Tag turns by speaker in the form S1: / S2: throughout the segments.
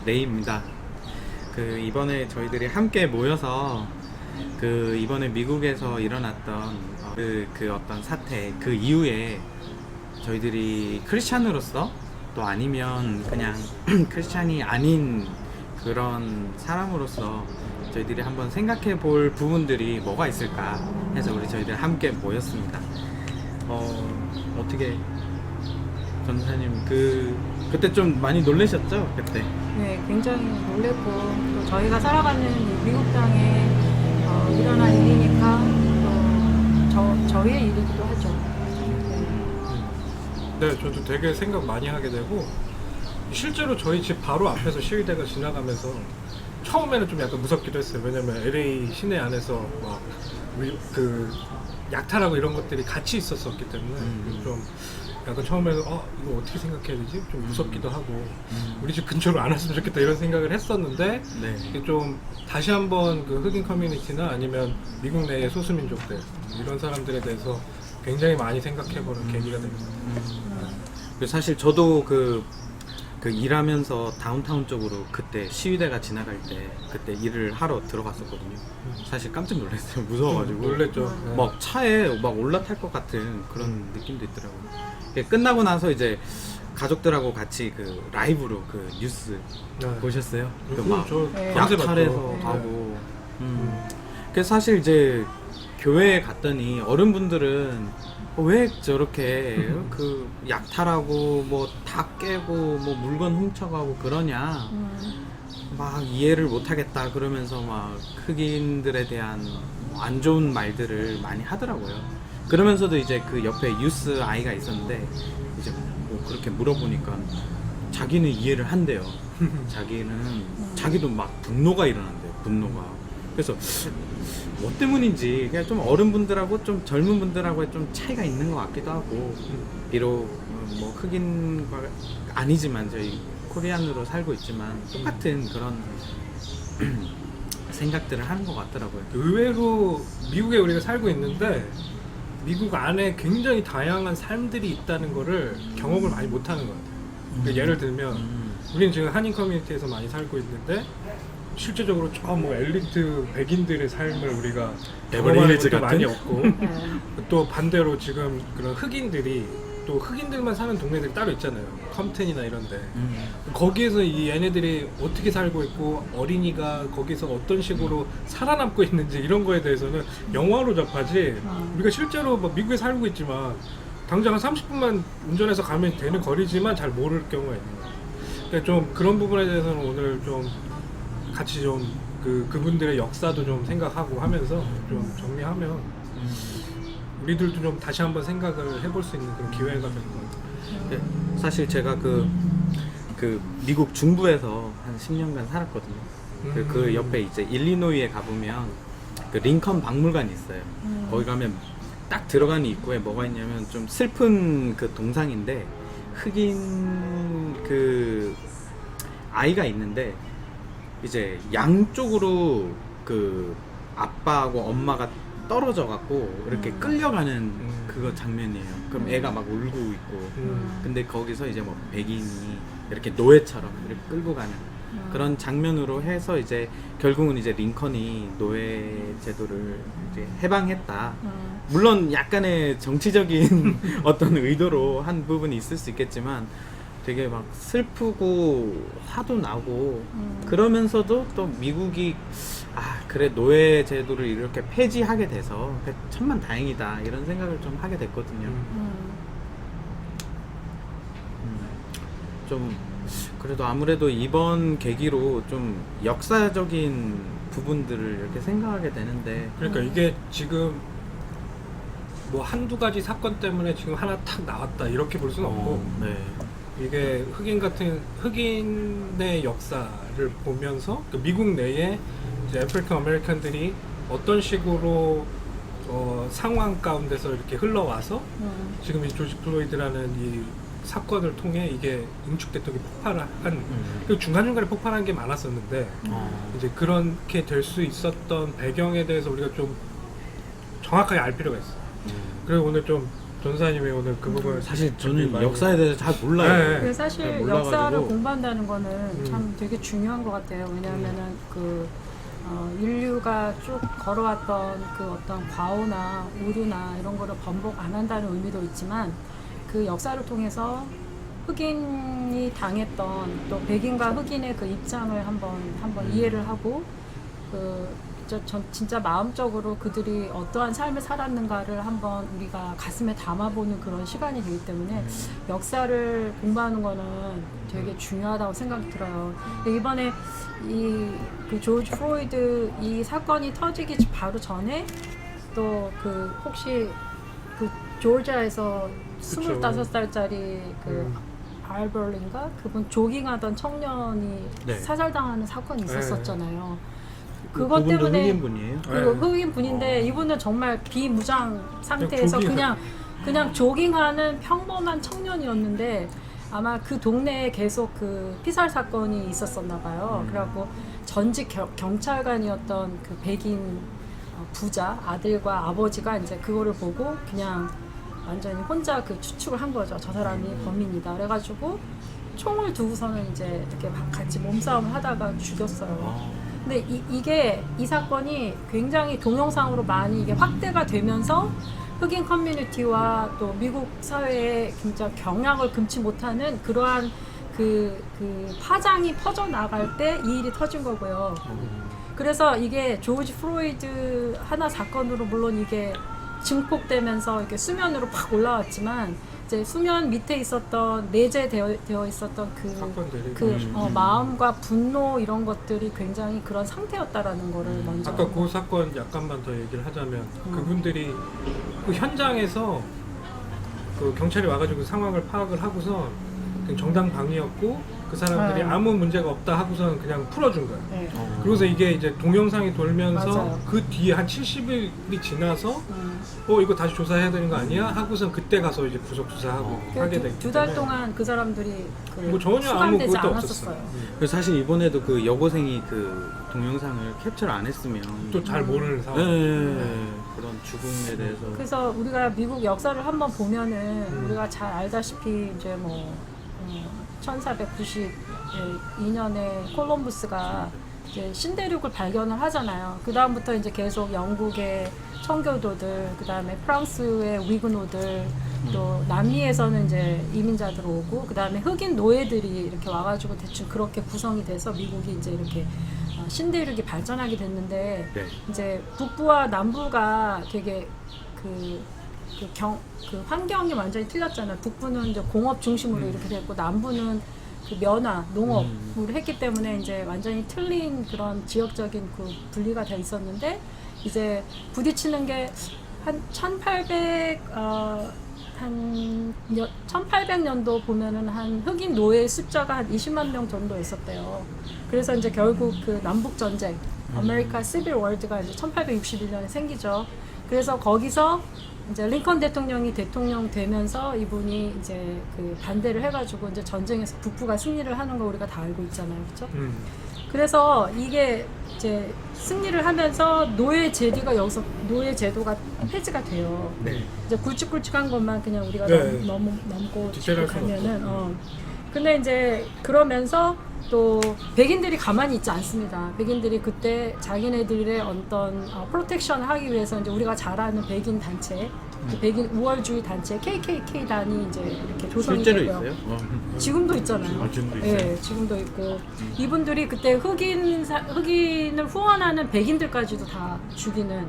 S1: 레이입니다. 이번에 저희들이 함께 모여서 이번에 미국에서 일어났던 어떤 사태 그 이후에 저희들이 크리스찬으로서 또 아니면 그냥 크리스찬이 아닌 그런 사람으로서 저희들이 한번 생각해 볼 부분들이 뭐가 있을까 해서 저희들 함께 모였습니다. 어떻게 전사님 그때 좀 많이 놀라셨죠? 그때?
S2: 네, 굉장히 놀랬고 또 저희가 살아가는 이 미국 땅에 일어난 일이니까 또 저희의 일이기도 하죠.
S3: 네, 저도 되게 생각 많이 하게 되고 실제로 저희 집 바로 앞에서 시위대가 지나가면서 처음에는 좀 약간 무섭기도 했어요. 왜냐면 LA 시내 안에서 막 약탈하고 이런 것들이 같이 있었었기 때문에 좀 약간 처음에는 이거 어떻게 생각해야 되지? 좀 무섭기도 하고 우리 집 근처로 안 왔으면 좋겠다 이런 생각을 했었는데
S1: 네.
S3: 이게 좀 다시 한번 그 흑인 커뮤니티나 아니면 미국 내의 소수민족들 이런 사람들에 대해서 굉장히 많이 생각해보는 계기가 됩니다.
S1: 사실 저도 일하면서 다운타운 쪽으로 그때 시위대가 지나갈 때 그때 일을 하러 들어갔었거든요. 사실 깜짝 놀랐어요. 무서워가지고.
S3: 놀랬죠. 네.
S1: 막 차에 막 올라탈 것 같은 그런 느낌도 있더라고요. 끝나고 나서 이제 가족들하고 같이 라이브로 뉴스
S3: 네.
S1: 보셨어요?
S3: 막
S2: 네.
S1: 약탈해서 가고. 그래서 사실 이제 교회에 갔더니 어른분들은 왜 저렇게 약탈하고 뭐 다 깨고 뭐 물건 훔쳐가고 그러냐 막 이해를 못하겠다 그러면서 막 흑인들에 대한 안 좋은 말들을 많이 하더라고요. 그러면서도 이제 옆에 유스 아이가 있었는데 이제 뭐 그렇게 물어보니까 자기는 이해를 한대요. 자기도 막 분노가 일어난대요. 분노가. 그래서 뭐 때문인지 그냥 좀 어른분들하고 좀 젊은 분들하고의 좀 차이가 있는 것 같기도 하고 비록 뭐 흑인과 아니지만 저희 코리안으로 살고 있지만 똑같은 그런 생각들을 하는 것 같더라고요.
S3: 의외로 미국에 우리가 살고 있는데 미국 안에 굉장히 다양한 삶들이 있다는 거를 경험을 많이 못하는 것 같아요. 그러니까 예를 들면 우리는 지금 한인 커뮤니티에서 많이 살고 있는데 실제적으로 저 뭐 엘리트 백인들의 삶을 우리가
S1: 베버리
S3: 경험하는
S1: 힐즈
S3: 것도
S1: 같은?
S3: 많이 없고 또 반대로 지금 그런 흑인들이 또 흑인들만 사는 동네들이 따로 있잖아요. 컴튼이나 이런데 거기에서 이 얘네들이 어떻게 살고 있고 어린이가 거기서 어떤 식으로 살아남고 있는지 이런 거에 대해서는 영화로 접하지 우리가 실제로 막 미국에 살고 있지만 당장 한 30분만 운전해서 가면 되는 거리지만 잘 모를 경우가 있는 거예요. 그러니까 좀 그런 부분에 대해서는 오늘 좀 같이 좀 그분들의 역사도 좀 생각하고 하면서 좀 정리하면 우리들도 좀 다시 한번 생각을 해볼 수 있는 그런 기회가 될 것 같아요.
S1: 사실 제가 미국 중부에서 한 10년간 살았거든요. 그 옆에 이제 일리노이에 가보면 링컨 박물관이 있어요. 거기 가면 딱 들어가는 입구에 뭐가 있냐면 좀 슬픈 동상인데 흑인 아이가 있는데 이제 양쪽으로 아빠하고 엄마가 떨어져 갖고 이렇게 끌려가는 그거 장면이에요. 그럼 애가 막 울고 있고 근데 거기서 이제 뭐 백인이 이렇게 노예처럼 이렇게 끌고 가는 그런 장면으로 해서 이제 결국은 이제 링컨이 노예 제도를 이제 해방했다. 물론 약간의 정치적인 어떤 의도로 한 부분이 있을 수 있겠지만 되게 막 슬프고 화도 나고 그러면서도 또 미국이 그래 노예 제도를 이렇게 폐지하게 돼서 천만 다행이다 이런 생각을 좀 하게 됐거든요. 좀 그래도 아무래도 이번 계기로 좀 역사적인 부분들을 이렇게 생각하게 되는데
S3: 그러니까 이게 지금 뭐 한두 가지 사건 때문에 지금 하나 탁 나왔다 이렇게 볼 수는 없고
S1: 네.
S3: 이게 흑인의 역사를 보면서 미국 내에 이제 아프리칸 아메리칸들이 어떤 식으로 상황 가운데서 이렇게 흘러와서 지금 이 조지 플로이드라는 이 사건을 통해 이게 응축됐던 게 폭발한 그리고 중간중간에 폭발한 게 많았었는데 이제 그렇게 될 수 있었던 배경에 대해서 우리가 좀 정확하게 알 필요가 있어요. 그리고 오늘 좀 전사님이 오늘 그 부분
S1: 사실 저는
S3: 많이-
S1: 역사에 대해서 잘 몰라요.
S3: 네.
S2: 그 사실
S1: 잘 몰라가지고.
S2: 역사를 공부한다는 거는 참 되게 중요한 것 같아요. 왜냐하면은 인류가 쭉 걸어왔던 그 어떤 과오나 오류나 이런 거를 번복 안 한다는 의미도 있지만 그 역사를 통해서 흑인이 당했던 또 백인과 흑인의 그 입장을 한번 이해를 하고 전 진짜 마음적으로 그들이 어떠한 삶을 살았는가를 한번 우리가 가슴에 담아보는 그런 시간이 되기 때문에 역사를 공부하는 거는 되게 중요하다고 생각이 들어요. 근데 이번에 그 조지 플로이드 이 사건이 터지기 바로 전에 또 혹시 그 조지아에서
S3: 그쵸.
S2: 25살짜리 알벌린가 그분 조깅하던 청년이
S1: 네.
S2: 사살당하는 사건이 있었었잖아요. 그것
S1: 그분도
S2: 때문에
S1: 흑인분이에요.
S2: 그리고 흑인 분인데 이분은 정말 비무장 상태에서
S3: 그냥
S2: 그냥 조깅하는 평범한 청년이었는데 아마 그 동네에 계속 그 피살 사건이 있었었나 봐요. 그래갖고 전직 경찰관이었던 그 백인 부자 아들과 아버지가 이제 그거를 보고 그냥 완전히 혼자 그 추측을 한 거죠. 저 사람이 범인이다. 그래가지고 총을 두고서는 이제 이렇게 같이 몸싸움을 하다가 죽였어요. 근데 이 사건이 굉장히 동영상으로 많이 이게 확대가 되면서 흑인 커뮤니티와 또 미국 사회에 진짜 경악을 금치 못하는 그러한 그 파장이 퍼져나갈 때 이 일이 터진 거고요. 그래서 이게 조지 플로이드 하나 사건으로 물론 이게 증폭되면서 이렇게 수면으로 팍 올라왔지만 이제 수면 밑에 있었던 내재되어 있었던
S3: 사건들이
S2: 마음과 분노 이런 것들이 굉장히 그런 상태였다라는 거를 먼저
S3: 아까 그 사건 약간만 더 얘기를 하자면 그분들이 그 현장에서 그 경찰이 와가지고 상황을 파악을 하고서 그냥 정당방위였고 그 사람들이
S2: 네.
S3: 아무 문제가 없다 하고서는 그냥 풀어준 거예요.
S2: 네.
S3: 그러고서 이게 이제 동영상이 돌면서
S2: 맞아요.
S3: 그 뒤에 한 70일이 지나서 이거 다시 조사해야 되는 거 아니야? 하고선 그때 가서 이제 구속 수사하고 하게 됐기
S2: 두 달
S3: 때문에
S2: 동안 그 사람들이
S3: 뭐 전혀 아무
S2: 수감되지
S3: 그것도
S2: 않았었어요.
S3: 없었어요.
S1: 그래서 사실 이번에도 그 여고생이 그 동영상을 캡처를 안 했으면
S3: 또 잘 모르는 상황.
S1: 그런 죽음에 대해서
S2: 그래서 우리가 미국 역사를 한번 보면은 우리가 잘 알다시피 이제 1492년에 콜럼부스가 이제 신대륙을 발견을 하잖아요. 그 다음부터 이제 계속 영국의 청교도들, 그 다음에 프랑스의 위그노들, 또 남미에서는 이제 이민자들 오고, 그 다음에 흑인 노예들이 이렇게 와가지고 대충 그렇게 구성이 돼서 미국이 이제 이렇게 신대륙이 발전하게 됐는데,
S1: 네.
S2: 이제 북부와 남부가 되게 그 환경이 완전히 틀렸잖아요. 북부는 이제 공업 중심으로 이렇게 됐고 남부는 그 면화, 농업으로 했기 때문에 이제 완전히 틀린 그런 지역적인 그 분리가 돼 있었는데 이제 부딪히는 게 한 1800년도 보면은 한 흑인 노예 숫자가 한 20만 명 정도 있었대요. 그래서 이제 결국 그 남북 전쟁, 아메리카 시빌 월드가 이제 1861년에 생기죠. 그래서 거기서 이제 링컨 대통령이 대통령 되면서 이분이 이제 그 반대를 해가지고 이제 전쟁에서 북부가 승리를 하는 거 우리가 다 알고 있잖아요, 그렇죠? 그래서 이게 이제 승리를 하면서 노예 제도가 폐지가 돼요.
S1: 네.
S2: 이제 굵직굵직한 것만 그냥 우리가
S3: 네.
S2: 넘고
S3: 디테일할
S2: 짚고
S3: 수는
S2: 가면은 근데 이제 그러면서 또 백인들이 가만히 있지 않습니다. 백인들이 그때 자기네들의 어떤 프로텍션을 하기 위해서 이제 우리가 잘 아는 백인 단체, 그 백인 우월주의 단체 KKK단이 이제 이렇게 조성이
S1: 실제로
S2: 되고요.
S1: 있어요?
S2: 지금도 있잖아요.
S1: 지금도 있어요?
S2: 네, 지금도 있고 이분들이 그때 흑인을 후원하는 백인들까지도 다 죽이는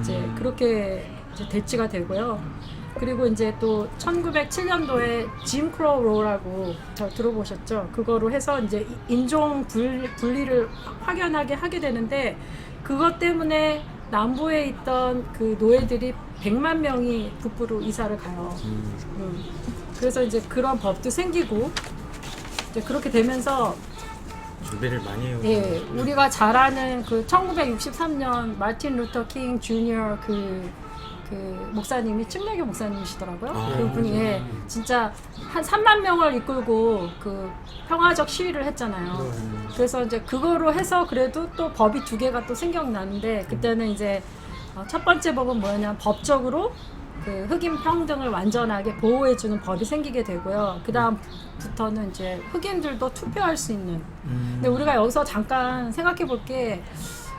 S2: 이제 그렇게 이제 대치가 되고요. 그리고 이제 또 1907년도에 짐 크로우 로라고 잘 들어보셨죠? 그거로 해서 이제 인종 분리를 확연하게 하게 되는데 그것 때문에 남부에 있던 그 노예들이 100만 명이 북부로 이사를 가요. 그래서 이제 그런 법도 생기고 이제 그렇게 되면서
S1: 준비를 많이 해요.
S2: 예, 우리가 잘 아는 그 1963년 마틴 루터 킹 주니어 그 목사님이 침례교 목사님이시더라고요. 그분이 진짜 한 3만 명을 이끌고 그 평화적 시위를 했잖아요. 그래서 이제 그거로 해서 그래도 또 법이 2개가 또 생겨나는데 그때는 이제 첫 번째 법은 뭐였냐, 법적으로 그 흑인 평등을 완전하게 보호해주는 법이 생기게 되고요. 그 다음부터는 이제 흑인들도 투표할 수 있는. 근데 우리가 여기서 잠깐 생각해 볼 게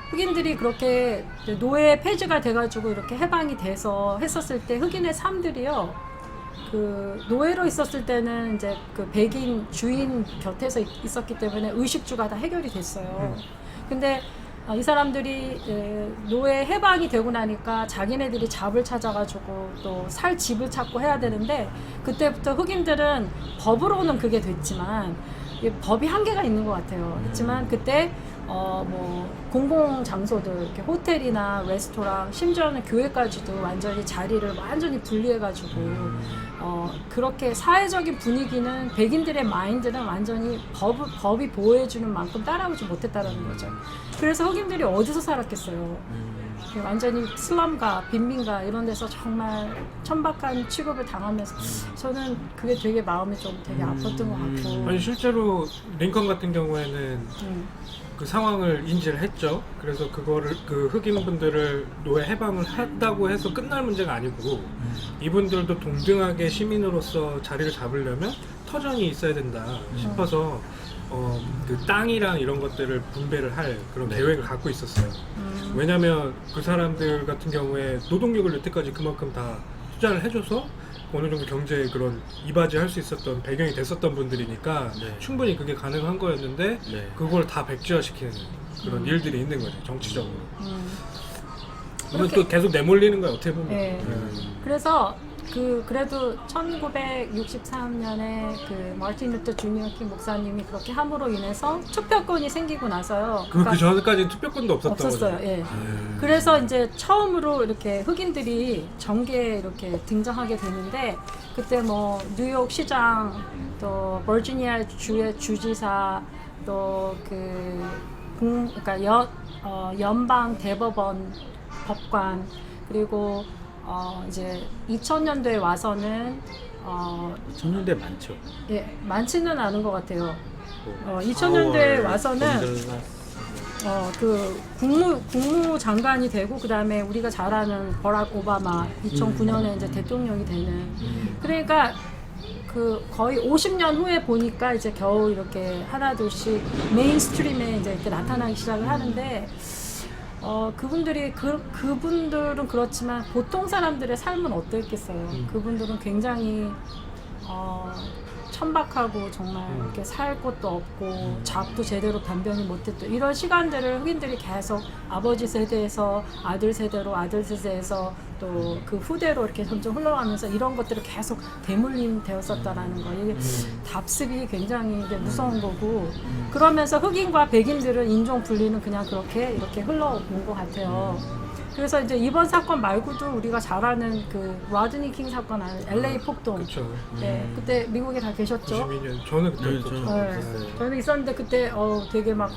S2: 흑인들이 그렇게 노예 폐지가 돼가지고 이렇게 해방이 돼서 했었을 때 흑인의 삶들이요. 그 노예로 있었을 때는 이제 그 백인 주인 곁에서 있었기 때문에 의식주가 다 해결이 됐어요. 근데 이 사람들이 노예 해방이 되고 나니까 자기네들이 잡을 찾아가지고 또 살 집을 찾고 해야 되는데 그때부터 흑인들은 법으로는 그게 됐지만 이 법이 한계가 있는 것 같아요. 그렇지만 그때 뭐 공공 장소들 이렇게 호텔이나 레스토랑 심지어는 교회까지도 완전히 자리를 완전히 분리해가지고 그렇게 사회적인 분위기는 백인들의 마인드는 완전히 법이 보호해주는 만큼 따라오지 못했다라는 거죠. 그래서 흑인들이 어디서 살았겠어요. 완전히 슬럼가 빈민가 이런 데서 정말 천박한 취급을 당하면서 저는 그게 되게 마음이 좀 되게 아팠던 것 같고.
S3: 아니 실제로 링컨 같은 경우에는 그 상황을 인지를 했죠. 그래서 그거를 그 흑인분들을 노예 해방을 했다고 해서 끝날 문제가 아니고 이분들도 동등하게 시민으로서 자리를 잡으려면 터전이 있어야 된다 싶어서 그 땅이랑 이런 것들을 분배를 할 그런 계획을 갖고 있었어요. 왜냐면 그 사람들 같은 경우에 노동력을 여태까지 그만큼 다 투자를 해줘서 어느 정도 경제에 그런 이바지 할 수 있었던 배경이 됐었던 분들이니까
S1: 네.
S3: 충분히 그게 가능한 거였는데
S1: 네.
S3: 그걸 다 백지화시키는 그런 일들이 있는 거죠, 정치적으로. 그러면
S2: 그렇게-
S3: 또 계속 내몰리는 거야, 어떻게 보면.
S2: 네. 그래서 그래도 1963년에 그 마틴 루터 주니어 킹 목사님이 그렇게 함으로 인해서 투표권이 생기고 나서요.
S3: 그 전까지는 투표권도 없었던
S2: 없었어요.
S3: 거죠.
S2: 예. 그래서 이제 처음으로 이렇게 흑인들이 정계에 이렇게 등장하게 되는데 그때 뭐 뉴욕 시장 또 버지니아 주의 주지사 또 그러니까 연방 대법원 법관 그리고 이제 2000년도에 와서는
S1: 2000년대 많죠.
S2: 예, 많지는 않은 것 같아요. 2000년대에 와서는 그 국무장관이 되고 그 다음에 우리가 잘 아는 버락 오바마 2009년에 이제 대통령이 되는 그러니까 그 거의 50년 후에 보니까 이제 겨우 이렇게 하나둘씩 메인스트림에 이제 이렇게 나타나기 시작을 하는데 그분들이 그분들은 그렇지만 보통 사람들의 삶은 어땠겠어요. 그분들은 굉장히 천박하고 정말 이렇게 살 곳도 없고 잡도 제대로 변변히 못했던 이런 시간들을 흑인들이 계속 아버지 세대에서 아들 세대로 아들 세대에서 또 그 후대로 이렇게 점점 흘러가면서 이런 것들을 계속 대물림 되었었다라는 거. 이게 답습이 굉장히 이게 무서운 거고 그러면서 흑인과 백인들은 인종 분리는 그냥 그렇게 이렇게 흘러온 것 같아요. 그래서 이제 이번 사건 말고도 우리가 잘 아는 그 라드니 킹 사건 아는 LA 폭동.
S3: 그렇죠.
S2: 네, 그때 미국에 다 계셨죠?
S3: 92년 저는 그때
S1: 네,
S3: 없었죠.
S1: 저는
S2: 네, 저는 있었는데 그때 되게 막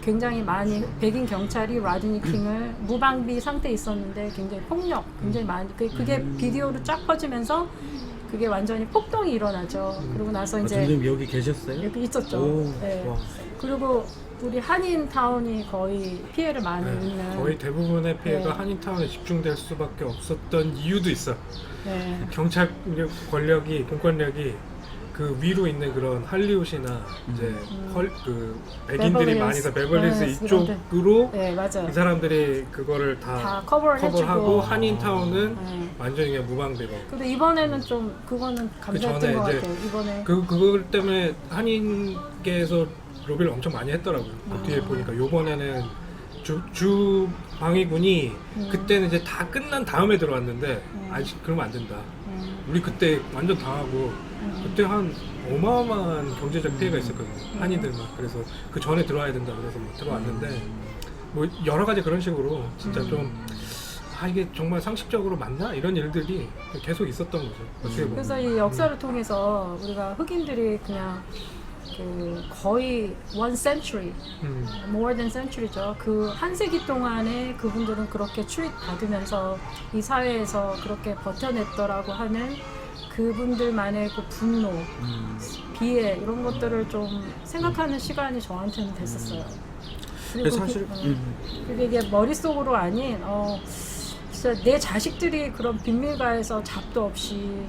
S2: 굉장히 많이 백인 경찰이 라드니 킹을 무방비 상태에 있었는데 굉장히 폭력, 굉장히 많이 그게 비디오로 쫙 퍼지면서 그게 완전히 폭동이 일어나죠. 그러고 나서 이제
S1: 선생님 여기 계셨어요?
S2: 여기 있었죠.
S1: 오,
S2: 네.
S1: 와.
S2: 그리고 우리 한인타운이 거의 피해를 많이 입는.
S3: 거의 대부분의 피해가
S2: 네.
S3: 한인타운에 집중될 수밖에 없었던 이유도 있어.
S2: 네.
S3: 경찰 권력이 공권력이 그 위로 있는 그런 할리우드나 이제 그 백인들이 많이 다 베벌리힐스 이쪽으로
S2: 네, 맞아요.
S3: 이 사람들이 그거를 다
S2: 다 커버를
S3: 하고
S2: 해주고.
S3: 한인타운은
S2: 네.
S3: 완전히 그냥 무방비로.
S2: 근데 이번에는 좀 그거는 감사했던
S3: 전에
S2: 것
S3: 이제
S2: 같아요. 이번에.
S3: 그걸 때문에 한인계에서 로비를 엄청 많이 했더라고요. 그 뒤에 보니까 요번에는 주 방위군이 그때는 이제 다 끝난 다음에 들어왔는데 아직 그러면 안 된다. 우리 그때 완전 당하고 그때 한 어마어마한 경제적 피해가 있었거든요. 한인들만. 그래서 그 전에 들어와야 된다 그래서 뭐 들어왔는데 뭐 여러 가지 그런 식으로 진짜 좀 이게 정말 상식적으로 맞나? 이런 일들이 계속 있었던 거죠. 어떻게 보면.
S2: 그래서 이 역사를 통해서 우리가 흑인들이 그냥 거의 one century, more than century죠. 그 한 세기 동안에 그분들은 그렇게 출입 받으면서 이 사회에서 그렇게 버텨냈더라고 하는 그분들만의 그 분노, 비애 이런 것들을 좀 생각하는 시간이 저한테는 됐었어요. 그리고
S1: 사실
S2: 그게 이게 머릿속으로 아닌 진짜 내 자식들이 그런 빈밀가에서 잡도 없이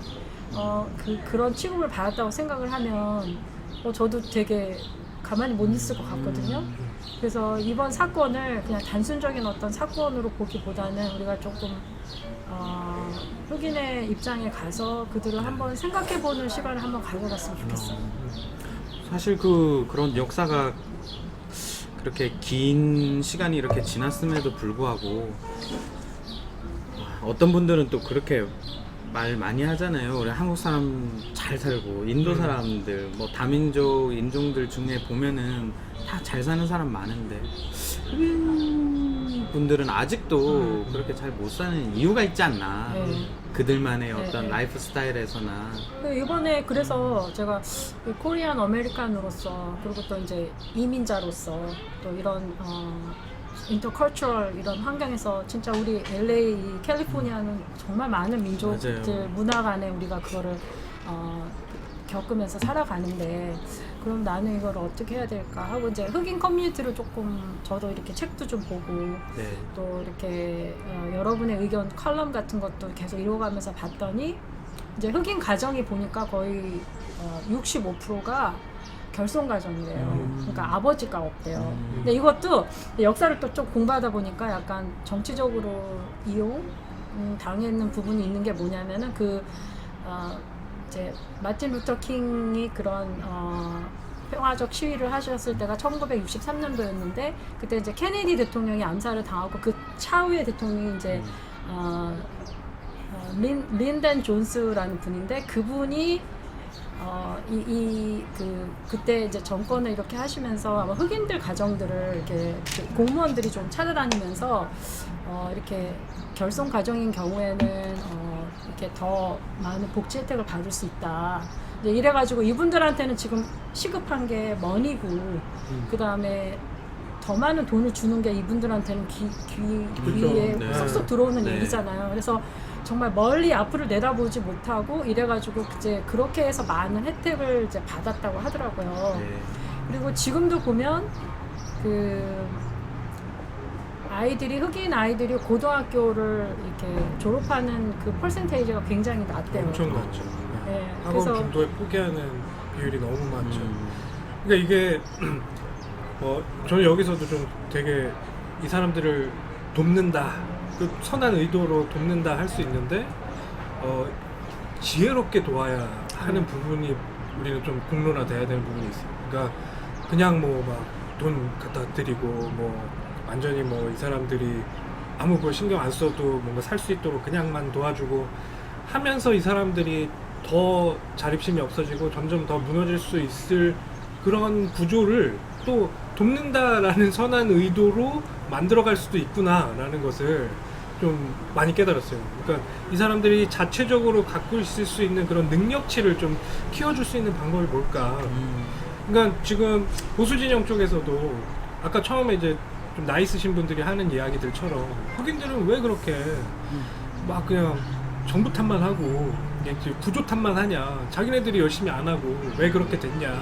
S2: 그런 취급을 받았다고 생각을 하면 저도 되게 가만히 못 있을 것 같거든요. 그래서 이번 사건을 그냥 단순적인 어떤 사건으로 보기보다는 우리가 조금 흑인의 입장에 가서 그들을 한번 생각해보는 시간을 한번 가져봤으면 좋겠어요.
S1: 사실 그런 역사가 그렇게 긴 시간이 이렇게 지났음에도 불구하고 어떤 분들은 또 그렇게 말 많이 하잖아요. 우리 한국 사람 잘 살고 인도 사람들 뭐 다민족 인종들 중에 보면은 다 잘 사는 사람 많은데 흑인 분들은 아직도 그렇게 잘 못 사는 이유가 있지 않나.
S2: 네.
S1: 그들만의 어떤
S2: 네.
S1: 라이프 스타일에서나.
S2: 이번에 그래서 제가 코리안 아메리칸으로서 그리고 또 이제 이민자로서 또 이런 인터컬처럴 이런 환경에서 진짜 우리 LA, 캘리포니아는 정말 많은 민족들
S1: 맞아요.
S2: 문화 간에 우리가 그거를 겪으면서 살아가는데 그럼 나는 이걸 어떻게 해야 될까 하고 이제 흑인 커뮤니티를 조금 저도 이렇게 책도 좀 보고
S1: 네.
S2: 또 이렇게 여러분의 의견 컬럼 같은 것도 계속 읽어가면서 봤더니 이제 흑인 가정이 보니까 거의 65%가 결손 가정이래요. 그러니까 아버지가 없대요. 근데 이것도 역사를 또 좀 공부하다 보니까 약간 정치적으로 이용 당했는 부분이 있는 게 뭐냐면은 이제 마틴 루터 킹이 그런 평화적 시위를 하셨을 때가 1963년도였는데 그때 이제 케네디 대통령이 암살을 당하고 그 차후에 대통령이 이제 린던 존스라는 분인데 그분이 그때 이제 정권을 이렇게 하시면서 아마 흑인들 가정들을 이렇게 공무원들이 좀 찾아다니면서 이렇게 결손 가정인 경우에는 이렇게 더 많은 복지 혜택을 받을 수 있다. 이제 이래가지고 이분들한테는 지금 시급한 게 머니고 그 다음에 더 많은 돈을 주는 게 이분들한테는 귀에
S1: 네.
S2: 쏙쏙 들어오는
S1: 네.
S2: 얘기잖아요. 그래서 정말 멀리 앞으로 내다보지 못하고 이래가지고 이제 그렇게 해서 많은 혜택을 이제 받았다고 하더라고요.
S1: 네.
S2: 그리고 지금도 보면 아이들이 흑인 아이들이 고등학교를 이렇게 졸업하는 그 퍼센테이지가 굉장히 낮대요.
S3: 엄청 많죠.
S2: 네,
S3: 학원
S2: 그래서
S3: 중도에 포기하는 비율이 너무 많죠. 그러니까 이게 저는 여기서도 좀 되게 이 사람들을 돕는다, 그 선한 의도로 돕는다 할 수 있는데 지혜롭게 도와야 하는 부분이 우리는 좀 공론화돼야 되는 부분이 있어요. 그러니까 그냥 뭐 막 돈 갖다 드리고 뭐 완전히 뭐 이 사람들이 아무 걸 신경 안 써도 뭔가 살 수 있도록 그냥만 도와주고 하면서 이 사람들이 더 자립심이 없어지고 점점 더 무너질 수 있을 그런 구조를 또 돕는다라는 선한 의도로 만들어갈 수도 있구나라는 것을 좀 많이 깨달았어요. 그러니까 이 사람들이 자체적으로 갖고 있을 수 있는 그런 능력치를 좀 키워줄 수 있는 방법이 뭘까. 그러니까 지금 보수 진영 쪽에서도 아까 처음에 이제 좀 나이 있으신 분들이 하는 이야기들처럼 흑인들은 왜 그렇게 막 그냥 정부 탓만 하고 구조 탓만 하냐, 자기네들이 열심히 안 하고 왜 그렇게 됐냐.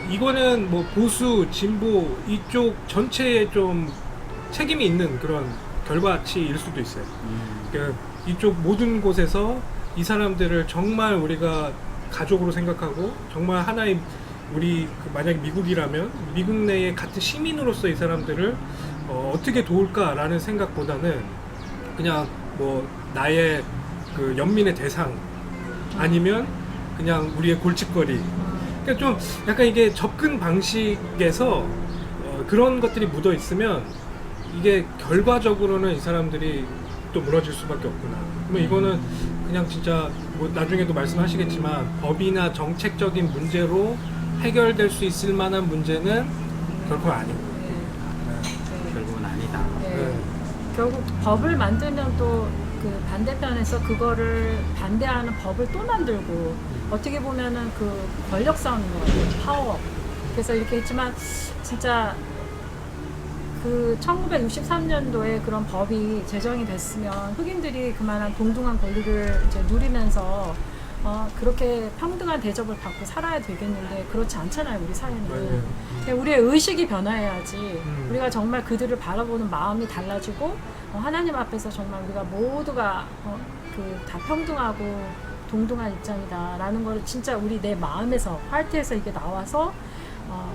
S3: 이거는 뭐 보수, 진보 이쪽 전체에 좀 책임이 있는 그런 결과치일 수도 있어요. 그러니까 이쪽 모든 곳에서 이 사람들을 정말 우리가 가족으로 생각하고 정말 하나의 만약에 미국이라면 미국 내의 같은 시민으로서 이 사람들을 어떻게 도울까라는 생각보다는 그냥 뭐 나의 그 연민의 대상 아니면 그냥 우리의 골칫거리. 그러니까 좀 약간 이게 접근 방식에서 그런 것들이 묻어 있으면 이게 결과적으로는 이 사람들이 또 무너질 수밖에 없구나. 그러면 이거는 그냥 진짜 뭐 나중에도 말씀하시겠지만 법이나 정책적인 문제로 해결될 수 있을 만한 문제는 결코 아니고.
S1: 결국은 아니다.
S2: 네. 결국 법을 만들면 또 그 반대편에서 그거를 반대하는 법을 또 만들고 어떻게 보면은 그 권력 싸움인 것 같아요. 파워. 그래서 이렇게 했지만 진짜 그 1963년도에 그런 법이 제정이 됐으면 흑인들이 그만한 동등한 권리를 이제 누리면서 그렇게 평등한 대접을 받고 살아야 되겠는데 그렇지 않잖아요, 우리 사회는.
S3: 맞아요.
S2: 그러니까 우리의 의식이 변화해야지 우리가 정말 그들을 바라보는 마음이 달라지고 하나님 앞에서 정말 우리가 모두가 다 평등하고 동등한 입장이다라는 걸 진짜 우리 내 마음에서 하트에서 이게 나와서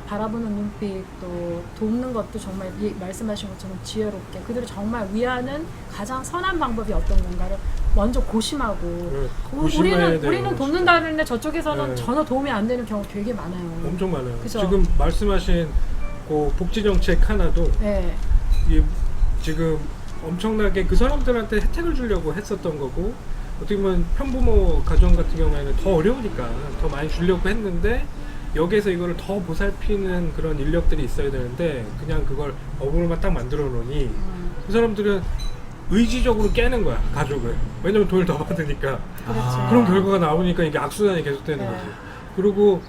S2: 바라보는 눈빛 또 돕는 것도 정말 말씀하신 것처럼 지혜롭게 그들을 정말 위하는 가장 선한 방법이 어떤 건가를 먼저 고심하고
S3: 고심해야 돼요.
S2: 우리는 돕는다 그러는데 저쪽에서는
S3: 네.
S2: 전혀 도움이 안 되는 경우 되게 많아요.
S3: 엄청 많아요.
S2: 그죠?
S3: 지금 말씀하신 그 복지 정책 하나도
S2: 네.
S3: 지금 엄청나게 그 사람들한테 혜택을 주려고 했었던 거고 어떻게 보면 편부모 가정 같은 경우에는 더 어려우니까 더 많이 주려고 했는데 여기에서 이거를 더 보살피는 그런 인력들이 있어야 되는데 그냥 그걸 어부로만 딱 만들어 놓으니 그 사람들은 의지적으로 깨는 거야 가족을. 왜냐면 돈을 더 받으니까.
S2: 그렇죠.
S3: 그런 결과가 나오니까 이게 악순환이 계속되는
S2: 네.
S3: 거지. 그리고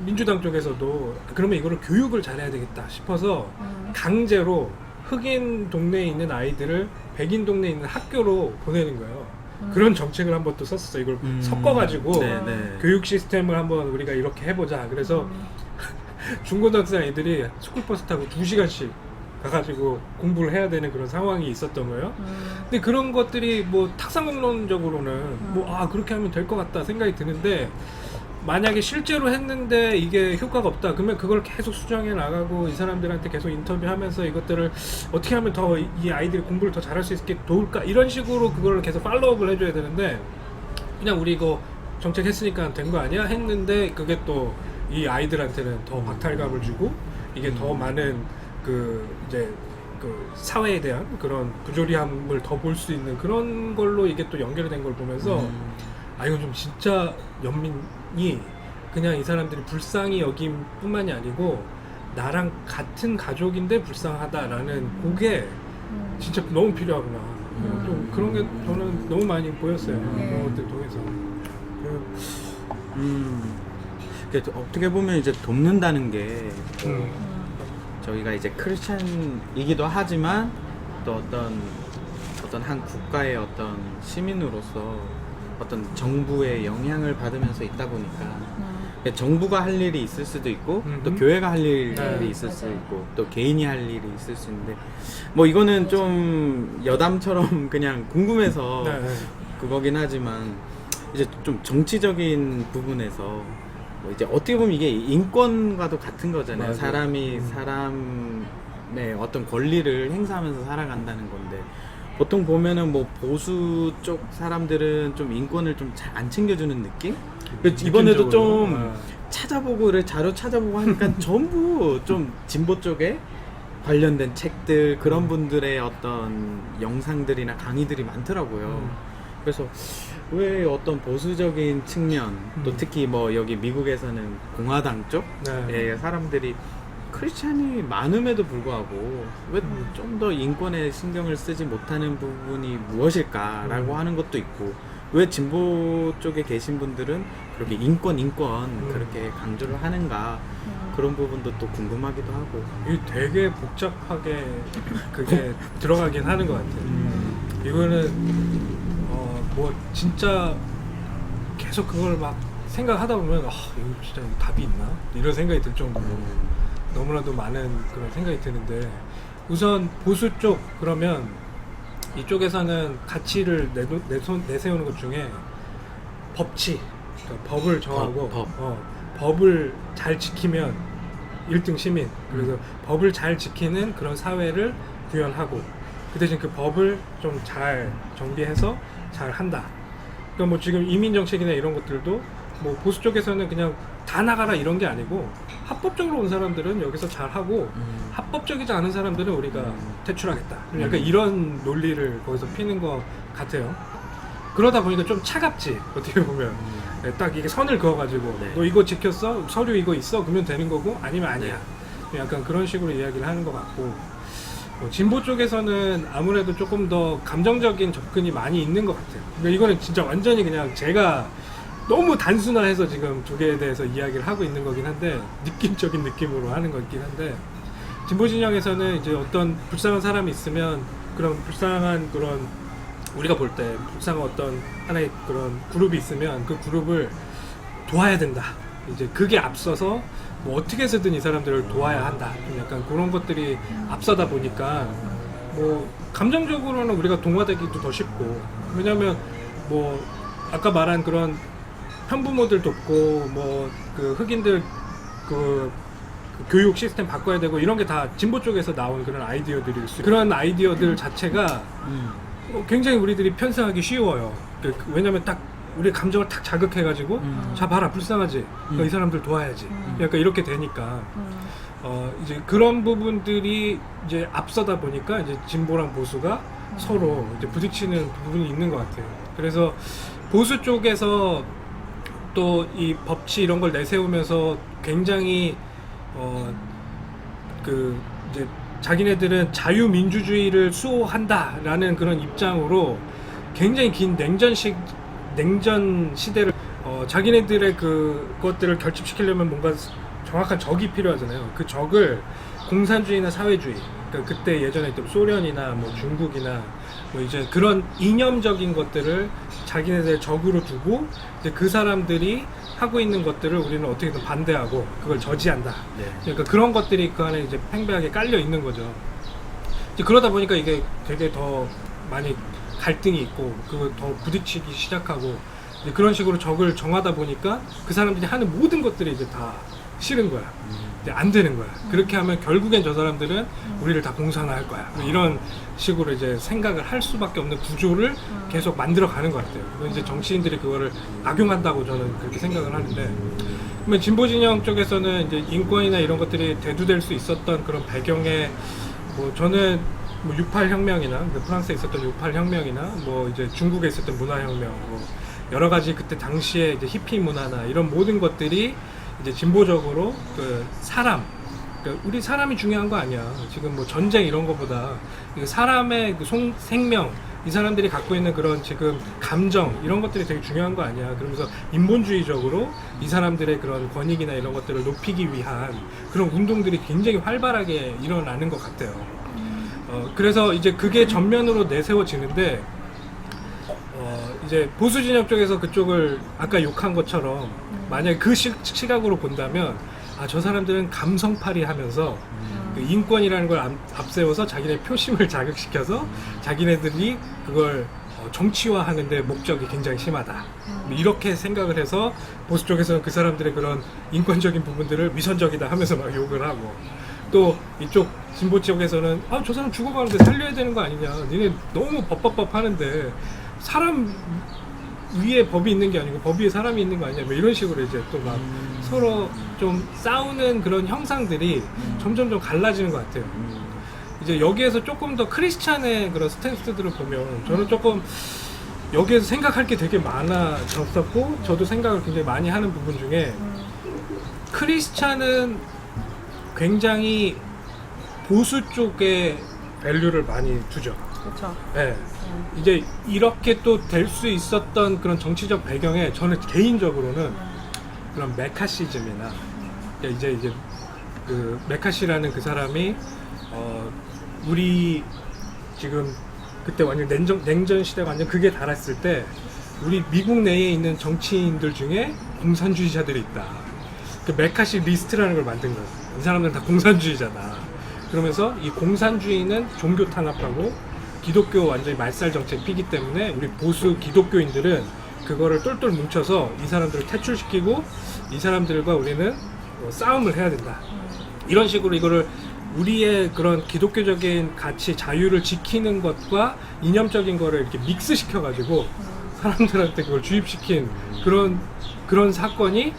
S3: 민주당 쪽에서도 그러면 이거를 교육을 잘해야 되겠다 싶어서 강제로 흑인 동네에 있는 아이들을 백인 동네에 있는 학교로 보내는 거예요. 그런 정책을 한번 또 썼었어. 이걸 섞어가지고
S1: 네네.
S3: 교육 시스템을 한번 우리가 이렇게 해보자. 그래서 중고등학생 아이들이 스쿨버스 타고 2시간씩 가가지고 공부를 해야 되는 그런 상황이 있었던 거예요. 근데 그런 것들이 뭐 탁상론적으로는 그렇게 하면 될 것 같다 생각이 드는데 만약에 실제로 했는데 이게 효과가 없다 그러면 그걸 계속 수정해 나가고 이 사람들한테 계속 인터뷰하면서 이것들을 어떻게 하면 더 이 아이들이 공부를 더 잘할 수 있게 도울까 이런 식으로 그걸 계속 팔로우업을 해줘야 되는데 그냥 우리 이거 정책 했으니까 된 거 아니야 했는데 그게 또 이 아이들한테는 더 박탈감을 주고 이게 더 많은 이제 사회에 대한 그런 부조리함을 더 볼 수 있는 그런 걸로 이게 또 연결이 된 걸 보면서 이건 좀 진짜 연민이 그냥 이 사람들이 불쌍히 여김 뿐만이 아니고 나랑 같은 가족인데 불쌍하다라는 그게 진짜 너무 필요하구나. 좀 그런 게 저는 너무 많이 보였어요. 그런 것들 통해서.
S1: 어떻게 보면 이제 돕는다는 게 저희가 이제 크리스찬이기도 하지만 또 어떤 한 국가의 어떤 시민으로서 어떤 정부의 영향을 받으면서 있다 보니까 정부가 할 일이 있을 수도 있고 또 교회가 할 일이 있을 수 있고 또 개인이 할 일이 있을 수 있는데 뭐 이거는 좀 여담처럼 그냥 궁금해서 그거긴 하지만 이제 좀 정치적인 부분에서 뭐 이제 어떻게 보면 이게 인권과도 같은 거잖아요.
S3: 맞아요.
S1: 사람이 사람의 어떤 권리를 행사하면서 살아간다는 건데 보통 보면은 뭐 보수 쪽 사람들은 좀 인권을 좀 잘 안 챙겨주는 느낌? 이번에도 좀 찾아보고 자료 찾아보고 하니까 전부 좀 진보 쪽에 관련된 책들 그런 분들의 어떤 영상들이나 강의들이 많더라고요. 그래서 왜 어떤 보수적인 측면 또 특히 뭐 여기 미국에서는 공화당 쪽의 사람들이 크리스찬이 많음에도 불구하고 왜 좀 더 인권에 신경을 쓰지 못하는 부분이 무엇일까라고 하는 것도 있고 왜 진보 쪽에 계신 분들은 그렇게 인권 그렇게 강조를 하는가 그런 부분도 또 궁금하기도 하고
S3: 이게 되게 복잡하게 그게 들어가긴 하는 것 같아요. 이거는 뭐 진짜 계속 그걸 막 생각하다 보면 이거 진짜 답이 있나? 이런 생각이 들 정도로 너무나도 많은 그런 생각이 드는데 우선 보수 쪽 그러면 이쪽에서는 가치를 내세우는 것 중에 법치, 그러니까 법을 정하고 법을 잘 지키면 1등 시민 그래서 법을 잘 지키는 그런 사회를 구현하고 그 대신 그 법을 좀 잘 정비해서 잘 한다. 그러니까 뭐 지금 이민 정책이나 이런 것들도 뭐 보수 쪽에서는 그냥 다 나가라 이런 게 아니고 합법적으로 온 사람들은 여기서 잘 하고 합법적이지 않은 사람들은 우리가 퇴출하겠다. 약간 이런 논리를 거기서 피는 것 같아요. 그러다 보니까 좀 차갑지 어떻게 보면 딱 이게 선을 그어가지고 너 이거 지켰어? 서류 이거 있어? 그러면 되는 거고 아니면 아니야. 약간 그런 식으로 이야기를 하는 것 같고 진보 쪽에서는 아무래도 조금 더 감정적인 접근이 많이 있는 것 같아요. 그러니까 이거는 진짜 완전히 그냥 제가 너무 단순화해서 지금 두 개에 대해서 이야기를 하고 있는 거긴 한데 느낌적인 느낌으로 하는 거긴 한데 진보 진영에서는 이제 어떤 불쌍한 사람이 있으면 그런 불쌍한 그런 우리가 볼 때 불쌍한 어떤 하나의 그런 그룹이 있으면 그 그룹을 도와야 된다. 이제 그게 앞서서 뭐 어떻게 해서든 이 사람들을 도와야 한다. 좀 약간 그런 것들이 앞서다 보니까 뭐 감정적으로는 우리가 동화되기도 더 쉽고, 왜냐면 뭐 아까 말한 그런 편부모들도 없고 뭐 그 흑인들 그 교육 시스템 바꿔야 되고 이런 게 다 진보 쪽에서 나온 그런 아이디어들일 수, 그런 아이디어들 자체가 굉장히 우리들이 편성하기 쉬워요. 왜냐면 딱 우리 감정을 탁 자극해가지고 자 봐라 불쌍하지, 이 사람들 도와야지, 약간 이렇게 되니까 이제 그런 부분들이 이제 앞서다 보니까 이제 진보랑 보수가 서로 이제 부딪히는 부분이 있는 것 같아요. 그래서 보수 쪽에서 또 이 법치 이런 걸 내세우면서 굉장히 그 이제 자기네들은 자유민주주의를 수호한다라는 그런 입장으로 굉장히 긴 냉전 시대를 자기네들의 그것들을 결집시키려면 뭔가 정확한 적이 필요하잖아요. 그 적을 공산주의나 사회주의, 그러니까 그때 예전에 있던 소련이나 뭐 중국이나 뭐 이제 그런 이념적인 것들을 자기네들 적으로 두고 이제 그 사람들이 하고 있는 것들을 우리는 어떻게든 반대하고 그걸 저지한다.
S1: 네.
S3: 그러니까 그런 것들이 그 안에 이제 팽배하게 깔려 있는 거죠. 이제 그러다 보니까 이게 되게 더 많이 갈등이 있고 그거 더 부딪히기 시작하고 이제 그런 식으로 적을 정하다 보니까 그 사람들이 하는 모든 것들이 이제 다 싫은 거야. 이제 안 되는 거야. 그렇게 하면 결국엔 저 사람들은 우리를 다 공산화할 거야. 뭐 이런 식으로 이제 생각을 할 수밖에 없는 구조를 계속 만들어 가는 것 같아요. 그건 이제 정치인들이 그거를 악용한다고 저는 그렇게 생각을 하는데, 그러면 진보 진영 쪽에서는 이제 인권이나 이런 것들이 대두될 수 있었던 그런 배경에 뭐 저는 뭐 68 혁명이나 프랑스에 있었던 68 혁명이나 뭐 이제 중국에 있었던 문화 혁명, 뭐 여러 가지 그때 당시에 이제 히피 문화나 이런 모든 것들이 이제 진보적으로 그 사람, 그러니까 우리 사람이 중요한 거 아니야. 지금 뭐 전쟁 이런 거보다 사람의 그 생명, 이 사람들이 갖고 있는 그런 지금 감정 이런 것들이 되게 중요한 거 아니야. 그러면서 인본주의적으로 이 사람들의 그런 권익이나 이런 것들을 높이기 위한 그런 운동들이 굉장히 활발하게 일어나는 것 같아요. 그래서 이제 그게 전면으로 내세워지는데 이제 보수 진영 쪽에서 그쪽을 아까 욕한 것처럼 만약에 그 시각으로 본다면 저 사람들은 감성팔이 하면서 그 인권이라는 걸 앞세워서 자기네 표심을 자극시켜서 자기네들이 그걸 정치화하는데 목적이 굉장히 심하다. 이렇게 생각을 해서 보수 쪽에서는 그 사람들의 그런 인권적인 부분들을 위선적이다 하면서 막 욕을 하고, 또 이쪽 진보 쪽에서는 저 사람 죽어가는데 살려야 되는 거 아니냐, 니네 너무 법법법 하는데 사람 위에 법이 있는 게 아니고 법 위에 사람이 있는 거 아니냐, 뭐 이런 식으로 이제 또 막 서로 좀 싸우는 그런 형상들이 점점 좀 갈라지는 것 같아요. 이제 여기에서 조금 더 크리스찬의 그런 스탠스들을 보면 저는 조금 여기에서 생각할 게 되게 많아졌었고, 저도 생각을 굉장히 많이 하는 부분 중에 크리스찬은 굉장히 보수 쪽에 밸류를 많이 두죠.
S2: 그렇죠.
S3: 네. 이제 이렇게 또 될 수 있었던 그런 정치적 배경에 저는 개인적으로는 그런 메카시즘이나 이제 그 메카시라는 그 사람이 우리 지금 그때 완전 냉전 시대가 완전 극에 달했을 때 우리 미국 내에 있는 정치인들 중에 공산주의자들이 있다. 그 메카시 리스트라는 걸 만든 거예요. 이 사람들은 다 공산주의자다. 그러면서 이 공산주의는 종교 탄압하고 기독교 완전히 말살 정책 피기 때문에 우리 보수 기독교인들은 그거를 똘똘 뭉쳐서 이 사람들을 퇴출시키고 이 사람들과 우리는 싸움을 해야 된다. 이런 식으로 이거를 우리의 그런 기독교적인 가치, 자유를 지키는 것과 이념적인 거를 이렇게 믹스시켜가지고 사람들한테 그걸 주입시킨 그런 사건이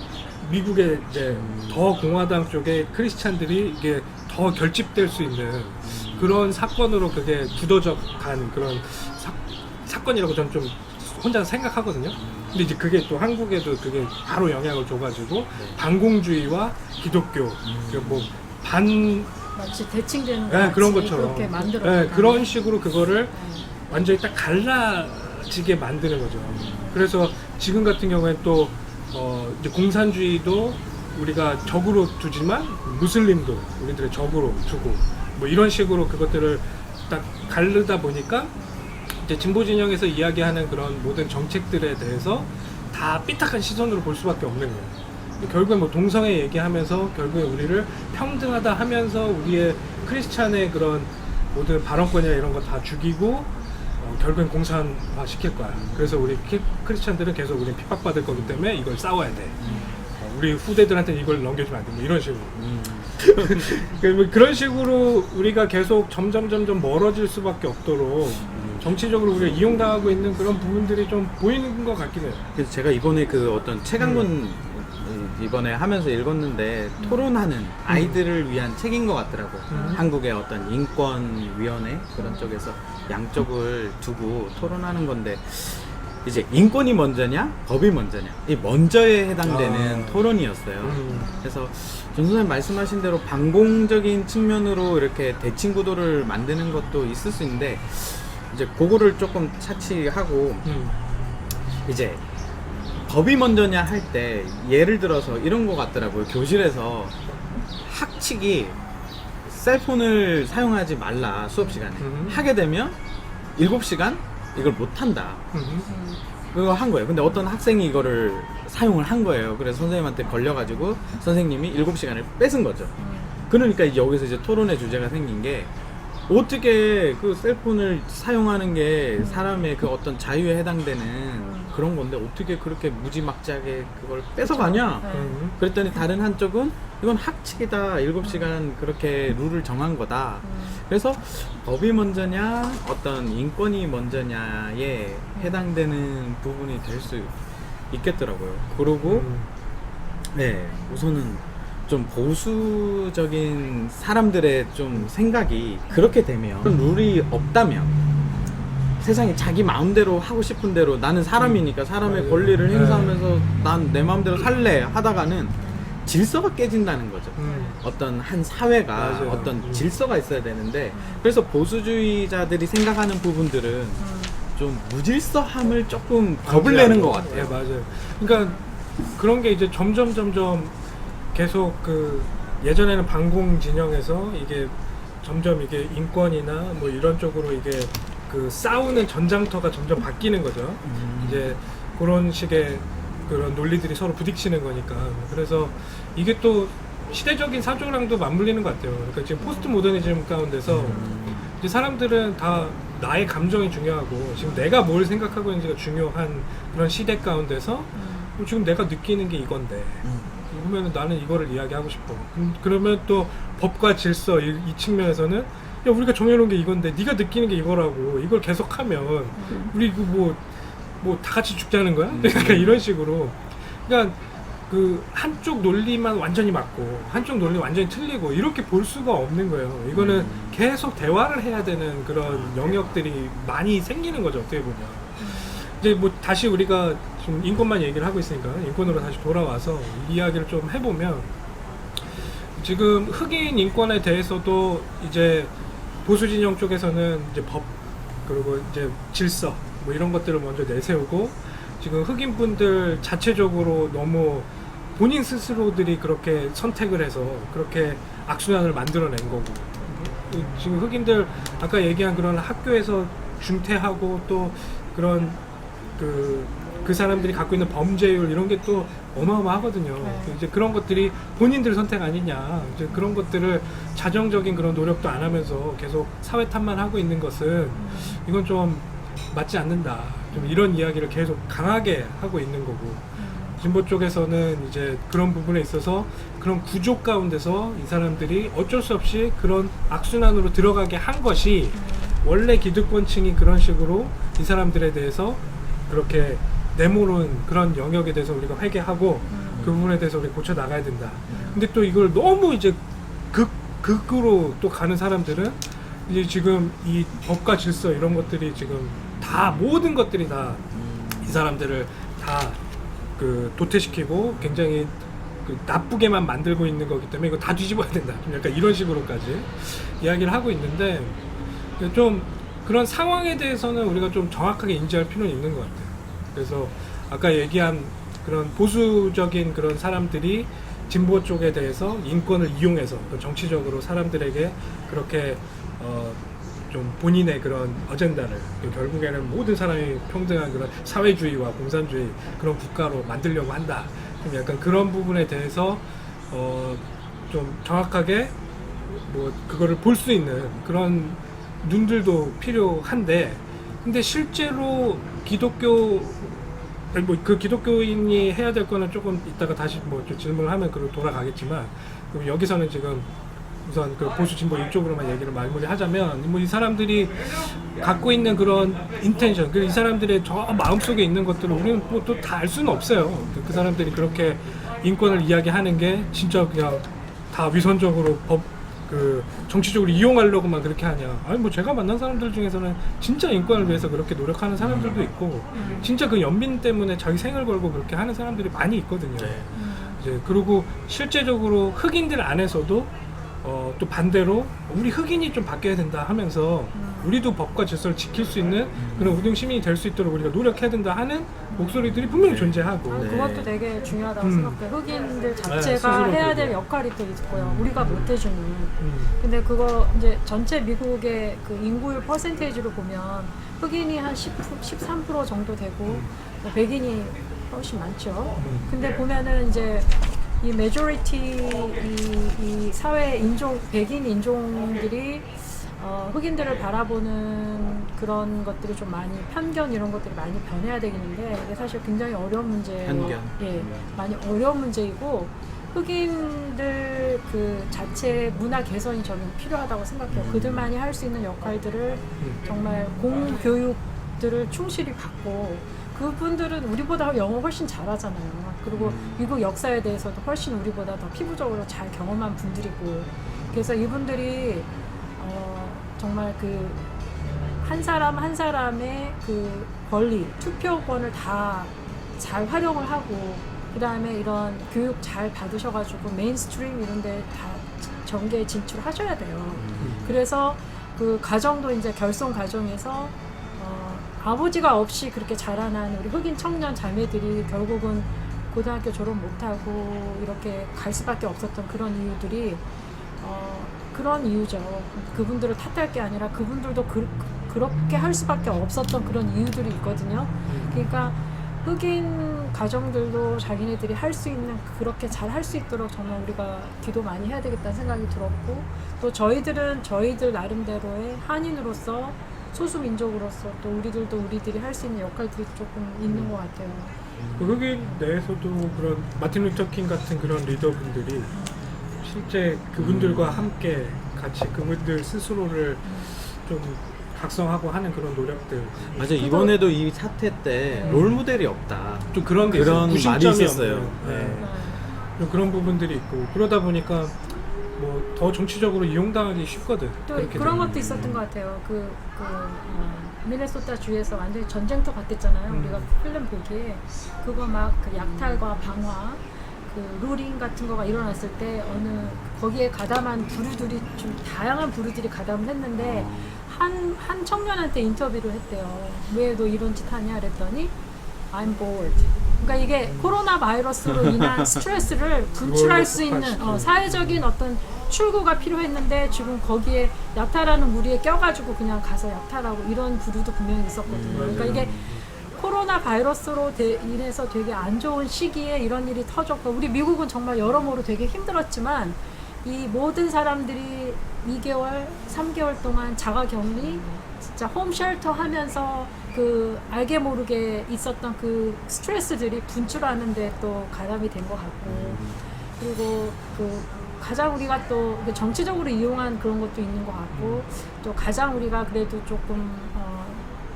S3: 미국의 이제 더 공화당 쪽에 크리스찬들이 이게 더 결집될 수 있는 그런 사건으로 그게 굳어져 간 그런 사건이라고 저는 좀 혼자 생각하거든요. 근데 이제 그게 또 한국에도 그게 바로 영향을 줘가지고 반공주의와 기독교, 뭐
S2: 마치 대칭되는
S3: 네, 그런 것처럼
S2: 그렇게 만들어.
S3: 네, 그런 식으로 그거를 완전히 딱 갈라지게 만드는 거죠. 그래서 지금 같은 경우에는 또 이제 공산주의도 우리가 적으로 두지만 무슬림도 우리들의 적으로 두고 뭐 이런 식으로 그것들을 딱 가르다 보니까 이제 진보 진영에서 이야기하는 그런 모든 정책들에 대해서 다 삐딱한 시선으로 볼 수밖에 없는 거예요. 결국에 뭐 동성애 얘기하면서 결국에 우리를 평등하다 하면서 우리의 크리스찬의 그런 모든 발언권이나 이런 거 다 죽이고 결국엔 공산화 시킬 거야. 그래서 우리 크리스찬들은 계속 우리는 핍박받을 거기 때문에 이걸 싸워야 돼. 우리 후대들한테는 이걸 넘겨주면 안 돼. 뭐 이런 식으로. 그런 식으로 우리가 계속 점점 멀어질 수밖에 없도록 정치적으로 우리가 이용당하고 있는 그런 부분들이 좀 보이는 것 같긴 해요.
S1: 그래서 제가 이번에 그 어떤 책 한 권 이번에 하면서 읽었는데 토론하는 아이들을 위한 책인 것 같더라고요. 한국의 어떤 인권위원회 그런 쪽에서 양쪽을 두고 토론하는 건데 이제 인권이 먼저냐 법이 먼저냐 이 먼저에 해당되는 토론이었어요. 그래서 전 선생님 말씀하신 대로 반공적인 측면으로 이렇게 대칭 구도를 만드는 것도 있을 수 있는데 이제 그거를 조금 차치하고 이제 법이 먼저냐 할 때 예를 들어서 이런 거 같더라고요. 교실에서 학칙이 셀폰을 사용하지 말라 수업 시간에 하게 되면 7시간 이걸 못 한다. 그거 한 거예요. 근데 어떤 학생이 이거를 사용을 한 거예요. 그래서 선생님한테 걸려가지고 선생님이 7시간을 뺏은 거죠. 그러니까 이제 여기서 이제 토론의 주제가 생긴 게 어떻게 그 셀폰을 사용하는 게 사람의 그 어떤 자유에 해당되는 그런 건데 어떻게 그렇게 무지막지하게 그걸 뺏어가냐? 그랬더니 다른 한쪽은 이건 학칙이다. 7시간 그렇게 룰을 정한 거다. 그래서 법이 먼저냐, 어떤 인권이 먼저냐에 해당되는 부분이 될 수 있겠더라고요. 그리고 네, 우선은 좀 보수적인 사람들의 좀 생각이 그렇게 되면 룰이 없다면 세상에 자기 마음대로 하고 싶은 대로 나는 사람이니까 사람의
S3: 맞아요.
S1: 권리를 행사하면서 난 내 마음대로 살래 하다가는 질서가 깨진다는 거죠. 어떤 한 사회가
S3: 맞아요.
S1: 어떤 질서가 있어야 되는데 그래서 보수주의자들이 생각하는 부분들은 좀 무질서함을 조금 겁을 내는 것 같아요.
S3: 네, 맞아요. 그러니까 그런 게 이제 점점 계속 그 예전에는 반공 진영에서 이게 점점 이게 인권이나 뭐 이런 쪽으로 이게 그 싸우는 전장터가 점점 바뀌는 거죠. 이제 그런 식의 그런 논리들이 서로 부딪히는 거니까. 그래서 이게 또 시대적인 사조랑도 맞물리는 것 같아요. 그러니까 지금 포스트 모더니즘 가운데서 이제 사람들은 다 나의 감정이 중요하고 지금 내가 뭘 생각하고 있는지가 중요한 그런 시대 가운데서 지금 내가 느끼는 게 이건데 그러면 나는 이거를 이야기하고 싶어. 그러면 또 법과 질서 이 측면에서는 야 우리가 정해놓은 게 이건데 네가 느끼는 게 이거라고 이걸 계속하면 우리 뭐 다 같이 죽자는 거야? 그러니까 이런 식으로 그러니까 그 한쪽 논리만 완전히 맞고 한쪽 논리 완전히 틀리고 이렇게 볼 수가 없는 거예요. 이거는 계속 대화를 해야 되는 그런 영역들이 많이 생기는 거죠. 어떻게 보면 이제 뭐 다시 우리가 지금 인권만 얘기를 하고 있으니까 인권으로 다시 돌아와서 이 이야기를 좀 해보면 지금 흑인 인권에 대해서도 이제 보수 진영 쪽에서는 이제 법 그리고 이제 질서 뭐 이런 것들을 먼저 내세우고 지금 흑인 분들 자체적으로 너무 본인 스스로들이 그렇게 선택을 해서 그렇게 악순환을 만들어낸 거고 지금 흑인들 아까 얘기한 그런 학교에서 중퇴하고 또 그런 그 사람들이 갖고 있는 범죄율 이런 게 또 어마어마하거든요.
S2: 네.
S3: 이제 그런 것들이 본인들 선택 아니냐. 이제 그런 것들을 자정적인 그런 노력도 안 하면서 계속 사회 탓만 하고 있는 것은 이건 좀 맞지 않는다. 좀 이런 이야기를 계속 강하게 하고 있는 거고. 진보 쪽에서는 이제 그런 부분에 있어서 그런 구조 가운데서 이 사람들이 어쩔 수 없이 그런 악순환으로 들어가게 한 것이 원래 기득권층이 그런 식으로 이 사람들에 대해서 그렇게 내모는 그런 영역에 대해서 우리가 회개하고 그 부분에 대해서 우리 고쳐 나가야 된다. 근데 또 이걸 너무 이제 극으로 또 가는 사람들은 이제 지금 이 법과 질서 이런 것들이 지금 다 모든 것들이 다 이 사람들을 다 그 도태시키고 굉장히 그 나쁘게만 만들고 있는 거기 때문에 이거 다 뒤집어야 된다. 좀 약간 이런 식으로까지 이야기를 하고 있는데 좀 그런 상황에 대해서는 우리가 좀 정확하게 인지할 필요는 있는 것 같아요. 그래서 아까 얘기한 그런 보수적인 그런 사람들이 진보 쪽에 대해서 인권을 이용해서 정치적으로 사람들에게 그렇게 좀 본인의 그런 어젠다를 결국에는 모든 사람이 평등한 그런 사회주의와 공산주의 그런 국가로 만들려고 한다. 좀 약간 그런 부분에 대해서 좀 정확하게 뭐 그거를 볼 수 있는 그런 눈들도 필요한데, 근데 실제로 기독교 뭐 그 기독교인이 해야 될 거는 조금 이따가 다시 뭐 좀 질문을 하면 그걸 돌아가겠지만, 그럼 여기서는 지금 우선 그 보수 진보 이쪽으로만 얘기를 마무리하자면, 뭐 이 사람들이 갖고 있는 그런 인텐션, 그 이 사람들의 저 마음속에 있는 것들을 우리는 뭐 또 다 알 수는 없어요. 그 사람들이 그렇게 인권을 이야기하는 게 진짜 그냥 다 위선적으로 그 정치적으로 이용하려고만 그렇게 하냐. 아니 뭐 제가 만난 사람들 중에서는 진짜 인권을 위해서 그렇게 노력하는 사람들도 있고, 진짜 그 연민 때문에 자기 생을 걸고 그렇게 하는 사람들이 많이 있거든요.
S1: 네.
S3: 이제 그리고 실제적으로 흑인들 안에서도 또 반대로 우리 흑인이 좀 바뀌어야 된다 하면서 우리도 법과 질서를 지킬 수 있는 그런 우등 시민이 될 수 있도록 우리가 노력해야 된다 하는 목소리들이 분명히 존재하고.
S2: 아,
S1: 네.
S2: 그것도 되게 중요하다고
S3: 음.
S2: 생각해요. 흑인들 자체가
S3: 스스로
S2: 해야
S3: 그러고.
S2: 될 역할이 또 있고요. 우리가 못 해주는.
S3: 음.
S2: 근데 그거 이제 전체 미국의 그 인구율 퍼센테이지로 보면 흑인이 한 13% 정도 되고 뭐 백인이 훨씬 많죠. 근데 보면은 이제 이 메조리티 이 사회 인종 백인 인종들이 흑인들을 바라보는 그런 것들이 좀 많이 편견 이런 것들이 많이 변해야 되겠는데, 이게 사실 굉장히 어려운 문제예요.
S1: 편견.
S2: 예, 많이 어려운 문제이고 흑인들 그 자체 문화 개선이 저는 필요하다고 생각해요. 그들만이 할 수 있는 역할들을 정말 공교육들을 충실히 받고, 그분들은 우리보다 영어 훨씬 잘하잖아요. 그리고 미국 역사에 대해서도 훨씬 우리보다 더 피부적으로 잘 경험한 분들이고, 그래서 이분들이 정말 그 한 사람 한 사람의 그 권리, 투표권을 다 잘 활용을 하고, 그 다음에 이런 교육 잘 받으셔가지고 메인스트림 이런 데 다 전개에 진출하셔야 돼요. 그래서 그 가정도 이제 결손 가정에서 아버지가 없이 그렇게 자라난 우리 흑인 청년 자매들이 결국은 고등학교 졸업 못하고 이렇게 갈 수밖에 없었던 그런 이유들이 그런 이유죠. 그분들을 탓할 게 아니라 그분들도 그렇게 할 수밖에 없었던 그런 이유들이 있거든요. 그러니까 흑인 가정들도 자기네들이 할 수 있는, 그렇게 잘 할 수 있도록 정말 우리가 기도 많이 해야 되겠다는 생각이 들었고, 또 저희들은 저희들 나름대로의 한인으로서 소수민족으로서 또 우리들도 우리들이 할 수 있는 역할들이 조금 있는 것 같아요.
S3: 그 흑인 내에서도 그런 마틴 루터 킹 같은 그런 리더분들이 실제 그분들과 함께 같이 그분들 스스로를 좀 각성하고 하는 그런 노력들.
S1: 맞아, 이번에도 이 사태 때 롤모델이 없다.
S3: 좀 그런 게
S1: 그런
S3: 있어요.
S1: 말이
S3: 무심점이
S1: 있었어요.
S3: 없는.
S1: 네.
S2: 네.
S3: 좀 그런 부분들이 있고, 그러다 보니까 뭐 더 정치적으로 이용당하기 쉽거든.
S2: 또
S3: 그렇게
S2: 그런
S3: 되면.
S2: 것도 있었던 것 같아요. 미네소타 주에서 완전히 전쟁터 같았잖아요. 우리가 필름 보기에 그거 막 그 약탈과 방화, 그 루링 같은 거가 일어났을 때 거기에 가담한 부류들이 좀 다양한 부류들이 가담을 했는데 한 청년한테 인터뷰를 했대요. 왜 너 이런 짓 하냐 그랬더니 I'm bored. 그러니까 이게 코로나 바이러스로 인한 스트레스를 분출할 수 있는 사회적인 어떤 출구가 필요했는데, 지금 거기에 약탈하는 무리에 껴가지고 그냥 가서 약탈하고 이런 부류도 분명히 있었거든요. 그러니까 이게 코로나 바이러스로 인해서 되게 안 좋은 시기에 이런 일이 터졌고, 우리 미국은 정말 여러모로 되게 힘들었지만 이 모든 사람들이 2개월, 3개월 동안 자가격리, 진짜 홈쉘터 하면서 그 알게 모르게 있었던 그 스트레스들이 분출하는데 또 가담이 된 것 같고, 그리고 그 가장 우리가 또 정치적으로 이용한 그런 것도 있는 것 같고, 또 가장 우리가 그래도 조금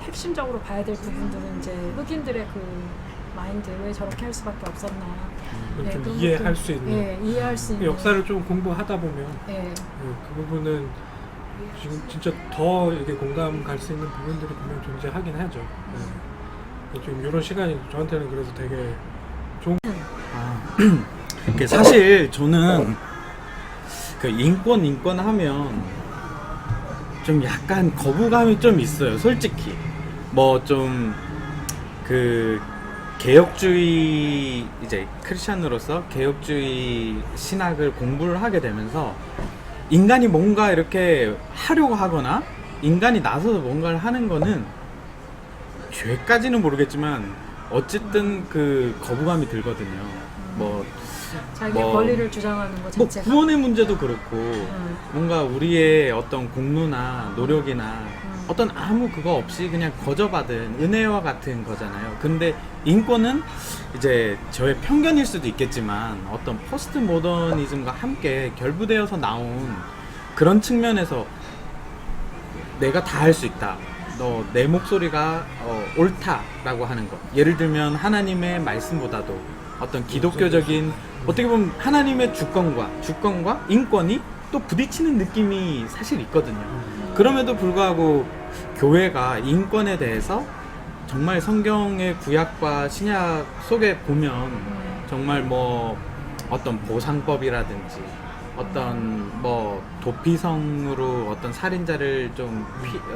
S2: 핵심적으로 봐야 될 부분들은 이제 흑인들의 그 마인드, 왜 저렇게 할 수밖에 없었나.
S3: 좀
S2: 그런
S3: 이해할
S2: 것도-
S3: 수 있는.
S2: 예, 이해할 수 있는.
S3: 역사를 좀 공부하다 보면
S2: 예.
S3: 그 부분은 지금 진짜 더 이게 공감 갈 수 있는 부분들이 분명 존재하긴 하죠. 좀 이런 시간이 저한테는 그래서 되게 좋은.
S1: 사실 저는 그 인권 하면 좀 약간 거부감이 좀 있어요, 솔직히. 뭐 좀 그 개혁주의, 이제 크리스찬으로서 개혁주의 신학을 공부를 하게 되면서 인간이 뭔가 이렇게 하려고 하거나 인간이 나서서 뭔가를 하는 거는 죄까지는 모르겠지만 어쨌든 그 거부감이 들거든요. 뭐
S2: 자기의
S1: 뭐-
S2: 권리를 주장하는 것
S1: 뭐
S2: 자체가.
S1: 구원의 문제도 그렇고 뭔가 우리의 어떤 공로나 노력이나 어떤 아무 그거 없이 그냥 거저받은 은혜와 같은 거잖아요. 근데 인권은 이제 저의 편견일 수도 있겠지만 어떤 포스트 모더니즘과 함께 결부되어서 나온 그런 측면에서 내가 다 할 수 있다. 너 내 목소리가 옳다라고 하는 것. 예를 들면 하나님의 말씀보다도 어떤 기독교적인 어떻게 보면 하나님의 주권과 인권이 또 부딪히는 느낌이 사실 있거든요. 그럼에도 불구하고 교회가 인권에 대해서 정말 성경의 구약과 신약 속에 보면 정말 뭐 어떤 보상법이라든지 어떤 뭐 도피성으로 어떤 살인자를 좀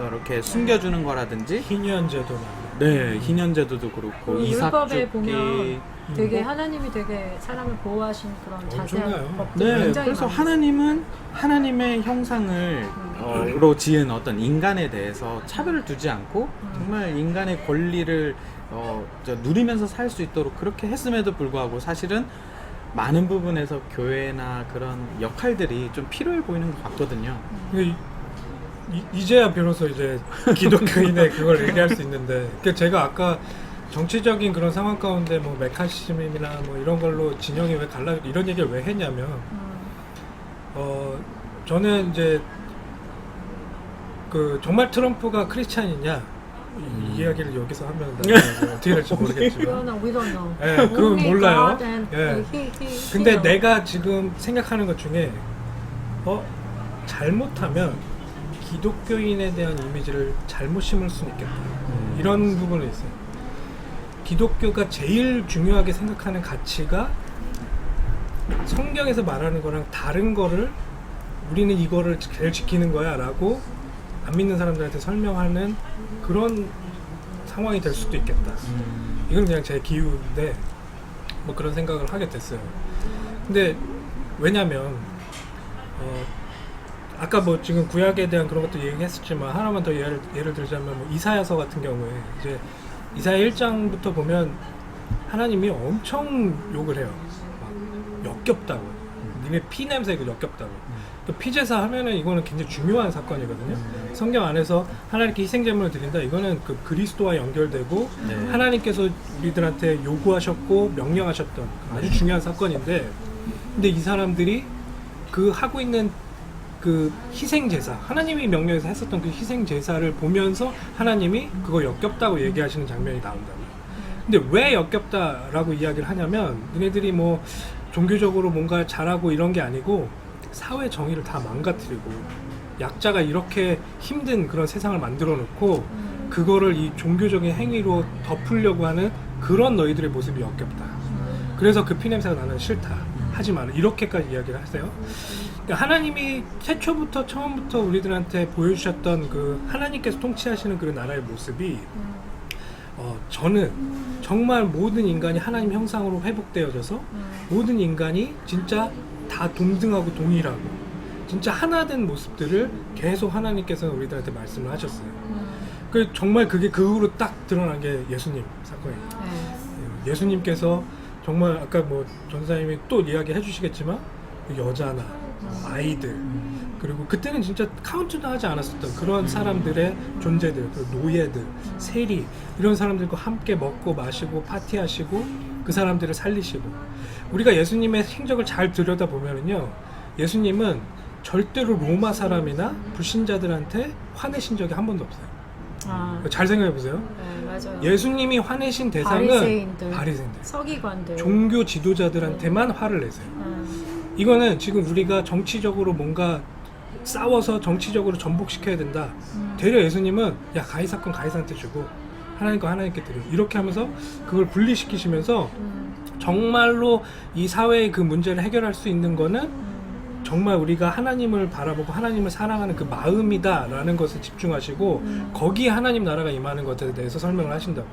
S1: 이렇게 숨겨주는 거라든지
S3: 희년제도 말이에요.
S1: 네 희년제도도 그렇고
S2: 그
S1: 이삭
S2: 율법에
S1: 죽기
S2: 보면 되게 하나님이 되게 사람을 보호하신 그런 자세한
S3: 엄청나요.
S2: 법들이
S1: 네,
S2: 굉장히
S1: 그래서
S2: 많아요.
S1: 하나님은 하나님의 형상을 로 지은 어떤 인간에 대해서 차별을 두지 않고 정말 인간의 권리를 누리면서 살 수 있도록 그렇게 했음에도 불구하고 사실은 많은 부분에서 교회나 그런 역할들이 좀 필요해 보이는 것 같거든요.
S3: 근데 이제야 비로소 이제 기독교인의 그걸 얘기할 수 있는데, 그러니까 제가 아까 정치적인 그런 상황 가운데 뭐 메카시즘이나 뭐 이런 걸로 진영이 왜 갈라 이런 얘기를 왜 했냐면, 저는 이제 그 정말 트럼프가 크리스찬이냐 이 이야기를 여기서 하면 어떻게 될지 모르겠지만,
S2: We don't know.
S3: 예, 그건
S2: Only
S3: 몰라요.
S2: God and
S3: 예.
S2: he
S3: 근데
S2: knows.
S3: 내가 지금 생각하는 것 중에 잘못하면 기독교인에 대한 이미지를 잘못 심을 수는 있겠다. 이런 부분은 있어요. 기독교가 제일 중요하게 생각하는 가치가 성경에서 말하는 거랑 다른 거를 우리는 이거를 제일 지키는 거야 라고 안 믿는 사람들한테 설명하는 그런 상황이 될 수도 있겠다. 이건 그냥 제 기우인데 뭐 그런 생각을 하게 됐어요. 근데 왜냐면 아까 뭐 지금 구약에 대한 그런 것도 얘기했었지만 하나만 더 예를 들자면 뭐 이사야서 같은 경우에 이제 이사야 1장부터 보면 하나님이 엄청 욕을 해요. 막 역겹다고. 니네 피 냄새가 역겹다고. 또 피제사 하면은 이거는 굉장히 중요한 사건이거든요. 성경 안에서 하나님께 희생제물을 드린다. 이거는 그 그리스도와 연결되고
S1: 네.
S3: 하나님께서 우리들한테 요구하셨고 명령하셨던 아주 중요한 사건인데, 근데 이 사람들이 그 하고 있는 그 희생제사, 하나님이 명령해서 했었던 그 희생제사를 보면서 하나님이 그거 역겹다고 얘기하시는 장면이 나온다고요. 근데 왜 역겹다라고 이야기를 하냐면, 너네들이 뭐 종교적으로 뭔가 잘하고 이런 게 아니고 사회 정의를 다 망가뜨리고 약자가 이렇게 힘든 그런 세상을 만들어 놓고 그거를 이 종교적인 행위로 덮으려고 하는 그런 너희들의 모습이 역겹다. 그래서 그 피냄새가 나는 싫다. 하지 마라. 이렇게까지 이야기를 하세요. 그러니까 하나님이 처음부터 우리들한테 보여주셨던 그 하나님께서 통치하시는 그 나라의 모습이 저는 정말 모든 인간이 하나님 형상으로 회복되어져서 모든 인간이 진짜 다 동등하고 동일하고 진짜 하나 된 모습들을 계속 하나님께서는 우리들한테 말씀을 하셨어요. 그 정말 그게 그 후로 딱 드러난 게 예수님 사건이에요.
S2: 네.
S3: 예수님께서 정말 아까 뭐 전사님이 또 이야기 해주시겠지만 여자나 아이들 그리고 그때는 진짜 카운트도 하지 않았었던 그런 사람들의 존재들, 노예들, 세리 이런 사람들과 함께 먹고 마시고 파티하시고 그 사람들을 살리시고, 우리가 예수님의 행적을 잘 들여다보면은요, 예수님은 절대로 로마 사람이나 불신자들한테 화내신 적이 한 번도 없어요. 잘 생각해보세요.
S2: 네, 맞아요.
S3: 예수님이 화내신 대상은 바리새인들,
S2: 서기관들,
S3: 종교 지도자들한테만 화를 내세요. 이거는 지금 우리가 정치적으로 뭔가 싸워서 정치적으로 전복시켜야 된다. 되려 예수님은 야 가이사건 가이사한테 주고 하나님 거 하나님께 드리고 이렇게 하면서 그걸 분리시키시면서 정말로 이 사회의 그 문제를 해결할 수 있는 거는 정말 우리가 하나님을 바라보고 하나님을 사랑하는 그 마음이다 라는 것을 집중하시고 거기에 하나님 나라가 임하는 것에 대해서 설명을 하신다고요.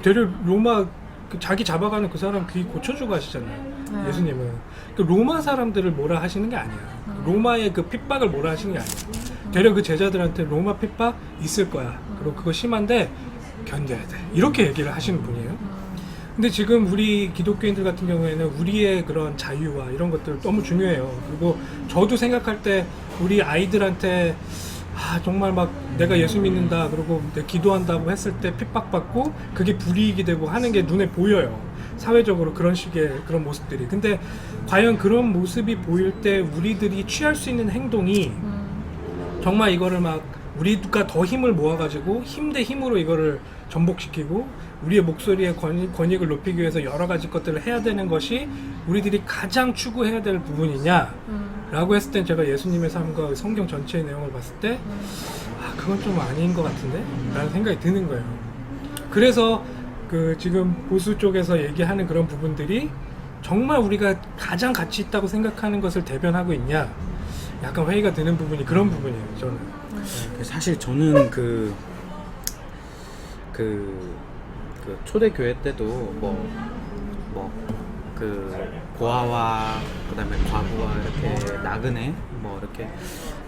S3: 되려 로마 자기 잡아가는 그 사람 귀 고쳐주고 하시잖아요. 예수님은 그 로마 사람들을 뭐라 하시는 게 아니야. 로마의 그 핍박을 뭐라 하시는 게 아니야. 되려 그 제자들한테 로마 핍박 있을 거야. 그리고 그거 심한데 견뎌야 돼. 이렇게 얘기를 하시는 분이에요. 근데 지금 우리 기독교인들 같은 경우에는 우리의 그런 자유와 이런 것들 너무 중요해요. 그리고 저도 생각할 때 우리 아이들한테 정말 막 내가 예수 믿는다 그리고 내가 기도한다고 했을 때 핍박받고 그게 불이익이 되고 하는 게 눈에 보여요. 사회적으로 그런 식의 그런 모습들이. 근데 과연 그런 모습이 보일 때 우리들이 취할 수 있는 행동이 정말 이거를 막 우리가 더 힘을 모아가지고 힘 대 힘으로 이거를 전복시키고 우리의 목소리의 권익을 높이기 위해서 여러 가지 것들을 해야 되는 것이 우리들이 가장 추구해야 될 부분이냐 라고 했을 땐 제가 예수님의 삶과 성경 전체의 내용을 봤을 때 그건 좀 아닌 것 같은데? 라는 생각이 드는 거예요. 그래서 그 지금 보수 쪽에서 얘기하는 그런 부분들이 정말 우리가 가장 가치 있다고 생각하는 것을 대변하고 있냐? 약간 회의가 드는 부분이 그런 부분이에요, 저는.
S1: 사실 저는 초대교회 때도 고아와 그다음에 과부와 이렇게 나그네 이렇게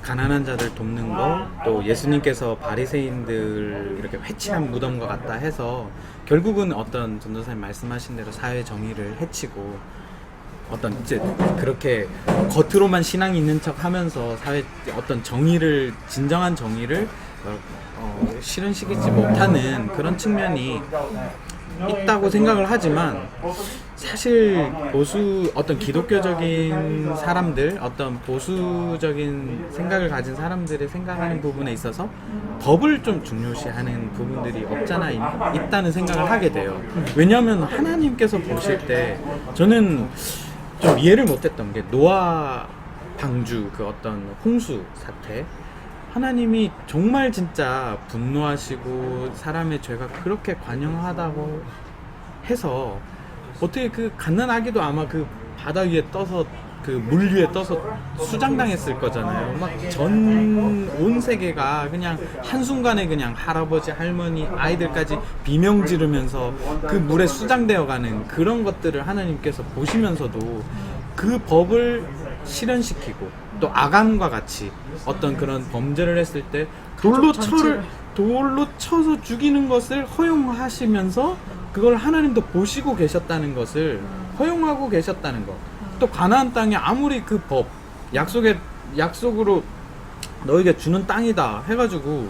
S1: 가난한 자들 돕는 거, 또 예수님께서 바리새인들 이렇게 회치한 무덤과 같다 해서 결국은 어떤 전도사님 말씀하신 대로 사회 정의를 해치고 어떤 이제 그렇게 겉으로만 신앙이 있는 척 하면서 사회 어떤 정의를, 진정한 정의를 실현시키지 못하는 그런 측면이 있다고 생각을 하지만, 사실 어떤 기독교적인 사람들, 어떤 보수적인 생각을 가진 사람들의 생각하는 부분에 있어서 법을 좀 중요시하는 부분들이 없잖아 있다는 생각을 하게 돼요. 왜냐하면 하나님께서 보실 때 저는 좀 이해를 못했던 게 노아 방주 그 어떤 홍수 사태, 하나님이 정말 진짜 분노하시고 사람의 죄가 그렇게 관영하다고 해서 어떻게 그 갓난아기도 아마 그 바다 위에 떠서 그 물 위에 떠서 수장당했을 거잖아요. 막 온 세계가 그냥 한순간에 그냥 할아버지, 할머니, 아이들까지 비명 지르면서 그 물에 수장되어 가는 그런 것들을 하나님께서 보시면서도 그 법을 실현시키고, 또 아간과 같이 어떤 그런 범죄를 했을 때 돌로 쳐서 죽이는 것을 허용하시면서 그걸 하나님도 보시고 계셨다는 것을 허용하고 계셨다는 것. 또 가나안 땅에 아무리 그 법, 약속으로 너에게 주는 땅이다 해가지고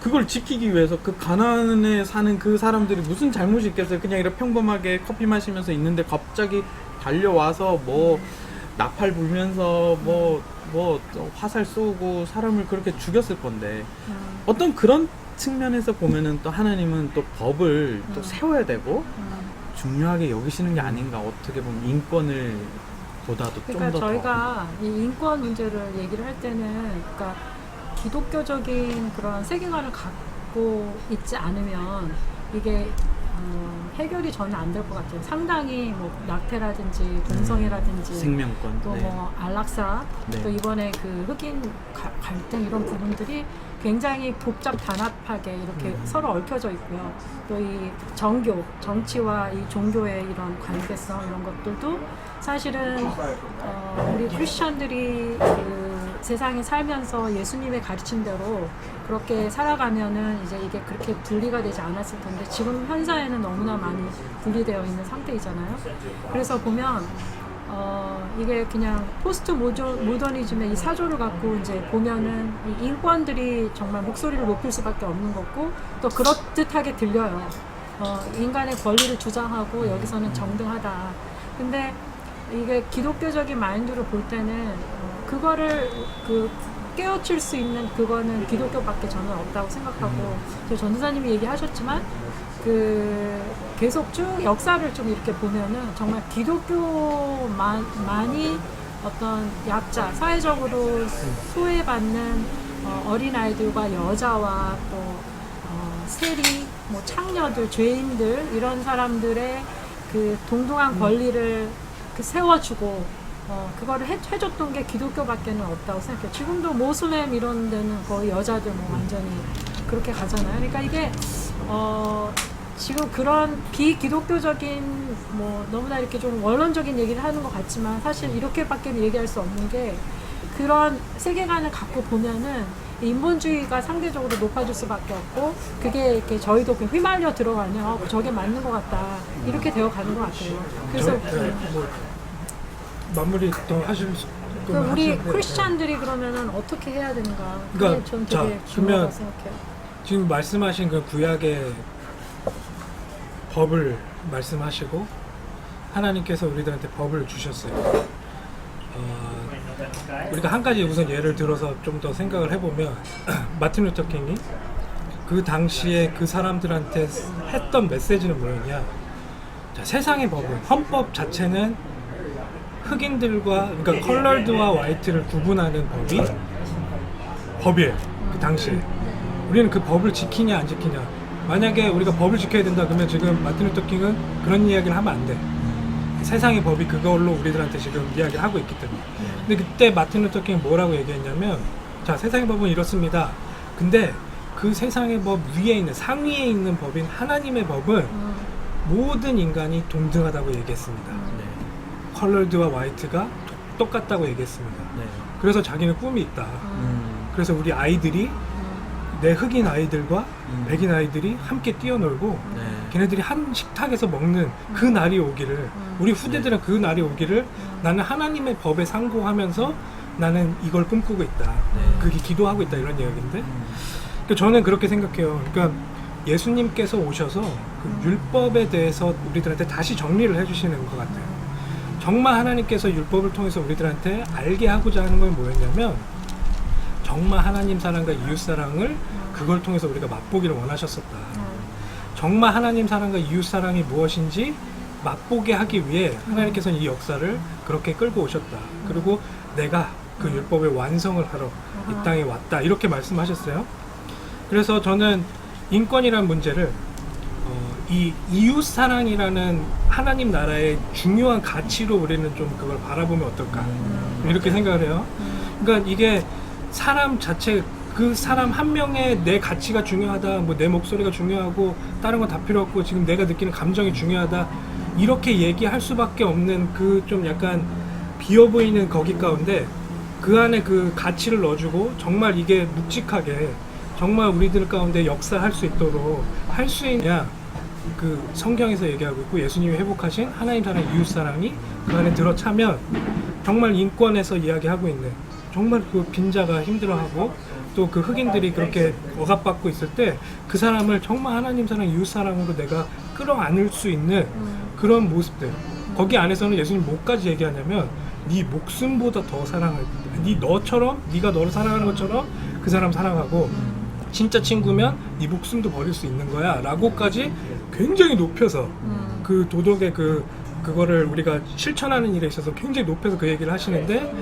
S1: 그걸 지키기 위해서 그 가나안에 사는 그 사람들이 무슨 잘못이 있겠어요. 그냥 이렇게 평범하게 커피 마시면서 있는데 갑자기 달려와서 나팔 불면서 화살 쏘고 사람을 그렇게 죽였을 건데, 어떤 그런 측면에서 보면은 또 하나님은 또 법을 또 세워야 되고 중요하게 여기시는 게 아닌가. 어떻게 보면 인권을 보다도 좀 더.
S2: 그러니까 저희가 이 인권 문제를 얘기를 할 때는, 그러니까 기독교적인 그런 세계관을 갖고 있지 않으면 이게 해결이 저는 안 될 것 같아요. 상당히 낙태라든지 동성애라든지
S1: 생명권,
S2: 또 안락사,
S1: 네.
S2: 또 이번에 그 흑인 갈등 이런 부분들이 굉장히 복잡 단합하게 이렇게 서로 얽혀져 있고요. 또 이 정치와 이 종교의 이런 관계성 이런 것들도 사실은 우리 크리스천들이 그 세상에 살면서 예수님의 가르침대로 그렇게 살아가면은 이제 이게 그렇게 분리가 되지 않았을 텐데, 지금 현사에는 너무나 많이 분리되어 있는 상태이잖아요. 그래서 보면 이게 그냥 포스트 모더니즘의 이 사조를 갖고 이제 보면은 이 인권들이 정말 목소리를 높일 수밖에 없는 거고, 또 그렇듯하게 들려요. 인간의 권리를 주장하고 여기서는 정등하다. 근데 이게 기독교적인 마인드로 볼 때는 그거를 깨우칠 수 있는 그거는 기독교밖에 저는 없다고 생각하고, 저 전도사님이 얘기하셨지만 계속 쭉 역사를 좀 이렇게 보면은 정말 기독교만이 어떤 약자, 사회적으로 소외받는 어린아이들과 여자와 또 세리, 창녀들, 죄인들 이런 사람들의 그 동등한 권리를 세워주고 그거를 해줬던 게 기독교밖에는 없다고 생각해요. 지금도 모슬렘 이런 데는 거의 여자들 완전히 그렇게 가잖아요. 그러니까 이게 지금 그런 비기독교적인 너무나 이렇게 좀 원론적인 얘기를 하는 것 같지만, 사실 이렇게밖에 얘기할 수 없는 게, 그런 세계관을 갖고 보면은 인본주의가 상대적으로 높아질 수밖에 없고 그게 이렇게 저희도 그 휘말려 들어가면 저게 맞는 것 같다 이렇게 되어 가는 것 같아요. 그래서
S3: 뭐 마무리 더 하실 수
S2: 그 우리 크리스찬들이 그러면은 어떻게 해야 되는가? 그게
S3: 그러니까
S2: 전
S3: 자,
S2: 되게 중요하다고 생각해요.
S3: 지금 말씀하신 그 구약의 법을 말씀하시고 하나님께서 우리들한테 법을 주셨어요. 우리가 한 가지 우선 예를 들어서 좀 더 생각을 해보면 마틴 루터 킹이 그 당시에 그 사람들한테 했던 메시지는 뭐였냐? 자, 세상의 법은 헌법 자체는 흑인들과 그러니까 컬러드와 화이트를 구분하는 법이에요. 그 당시에 우리는 그 법을 지키냐 안 지키냐. 만약에 우리가 법을 지켜야 된다 그러면 지금 마틴 루터 킹은 그런 이야기를 하면 안 돼. 세상의 법이 그걸로 우리들한테 지금 이야기를 하고 있기 때문에. 근데 그때 마틴 루터 킹이 뭐라고 얘기했냐면 자, 세상의 법은 이렇습니다. 근데 그 세상의 법 위에 있는 상위에 있는 법인 하나님의 법은 모든 인간이 동등하다고 얘기했습니다.
S1: 네.
S3: 컬러드와 화이트가 똑같다고 얘기했습니다.
S1: 네.
S3: 그래서 자기는 꿈이 있다. 그래서 우리 아이들이 내 흑인 아이들과 백인 아이들이 함께 뛰어놀고
S1: 네.
S3: 걔네들이 한 식탁에서 먹는 그 날이 오기를 우리 후대들은 그 날이 오기를 나는 하나님의 법에 상고하면서 나는 이걸 꿈꾸고 있다. 그게 기도하고 있다 이런 이야기인데 그러니까 저는 그렇게 생각해요. 그러니까 예수님께서 오셔서 그 율법에 대해서 우리들한테 다시 정리를 해주시는 것 같아요. 정말 하나님께서 율법을 통해서 우리들한테 알게 하고자 하는 건 뭐였냐면 정말 하나님 사랑과 이웃 사랑을 그걸 통해서 우리가 맛보기를 원하셨었다. 정말 하나님 사랑과 이웃 사랑이 무엇인지 맛보게 하기 위해 하나님께서는 이 역사를 그렇게 끌고 오셨다. 그리고 내가 그 율법의 완성을 하러 이 땅에 왔다. 이렇게 말씀하셨어요. 그래서 저는 인권이라는 문제를 이 이웃 사랑이라는 하나님 나라의 중요한 가치로 우리는 좀 그걸 바라보면 어떨까 이렇게 생각을 해요. 그러니까 이게 사람 자체 그 사람 한 명의 내 가치가 중요하다, 뭐 내 목소리가 중요하고 다른 건 다 필요 없고 지금 내가 느끼는 감정이 중요하다 이렇게 얘기할 수밖에 없는 그 좀 약간 비어 보이는 거기 가운데 그 안에 그 가치를 넣어주고 정말 이게 묵직하게 정말 우리들 가운데 역사할 수 있도록 할 수 있냐 그 성경에서 얘기하고 있고 예수님이 회복하신 하나님 사랑 이웃 사랑이 그 안에 들어차면 정말 인권에서 이야기하고 있는 정말 그 빈자가 힘들어하고 또 그 흑인들이 그렇게 억압받고 있을 때 그 사람을 정말 하나님 사랑 이웃 사랑으로 내가 끌어안을 수 있는 그런 모습들 거기 안에서는 예수님 뭐까지 얘기하냐면 네 목숨보다 더 사랑할 네 너처럼 네가 너를 사랑하는 것처럼 그 사람 사랑하고 진짜 친구면 네 목숨도 버릴 수 있는 거야 라고까지 굉장히 높여서 그 도덕의 그거를 우리가 실천하는 일에 있어서 굉장히 높여서 그 얘기를 하시는데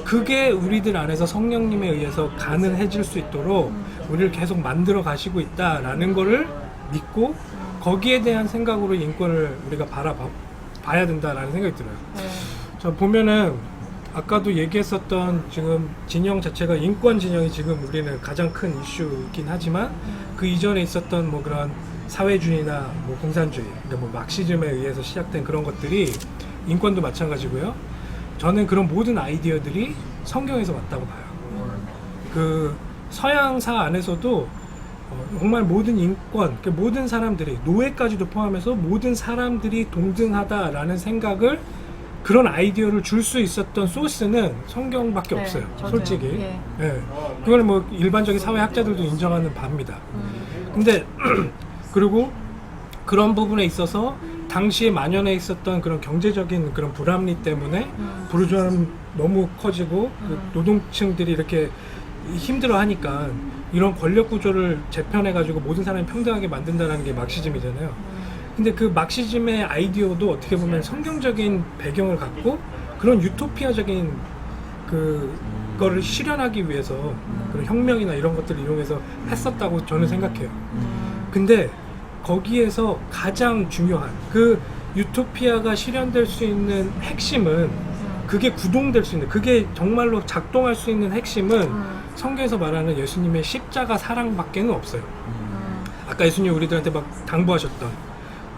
S3: 그게 우리들 안에서 성령님에 의해서 가능해질 수 있도록 우리를 계속 만들어 가시고 있다라는 거를 믿고 거기에 대한 생각으로 인권을 우리가 봐야 된다라는 생각이 들어요. 자, 보면은 아까도 얘기했었던 지금 진영 자체가 인권 진영이 지금 우리는 가장 큰 이슈이긴 하지만 그 이전에 있었던 뭐 그런 사회주의나 뭐 공산주의, 그러니까 뭐 막시즘에 의해서 시작된 그런 것들이 인권도 마찬가지고요. 저는 그런 모든 아이디어들이 성경에서 왔다고 봐요. 그 서양사 안에서도 정말 모든 인권, 그러니까 모든 사람들이 노예까지도 포함해서 모든 사람들이 동등하다라는 생각을 그런 아이디어를 줄 수 있었던 소스는 성경밖에 없어요.
S2: 맞아요.
S3: 솔직히.
S2: 예.
S3: 예. 그거는 뭐 일반적인 사회학자들도 인정하는 바입니다. 근데 그리고 그런 부분에 있어서 당시에 만연해 있었던 그런 경제적인 그런 불합리 때문에 부르주아는 너무 커지고 그 노동층들이 이렇게 힘들어하니까 이런 권력 구조를 재편해가지고 모든 사람이 평등하게 만든다는 게 막시즘이잖아요. 근데 그 막시즘의 아이디어도 어떻게 보면 성경적인 배경을 갖고 그런 유토피아적인 그거를 실현하기 위해서 그런 혁명이나 이런 것들을 이용해서 했었다고 저는 생각해요. 근데 거기에서 가장 중요한 그 유토피아가 실현될 수 있는 핵심은 그게 구동될 수 있는 그게 정말로 작동할 수 있는 핵심은 성경에서 말하는 예수님의 십자가 사랑밖에는 없어요. 아까 예수님 우리들한테 막 당부하셨던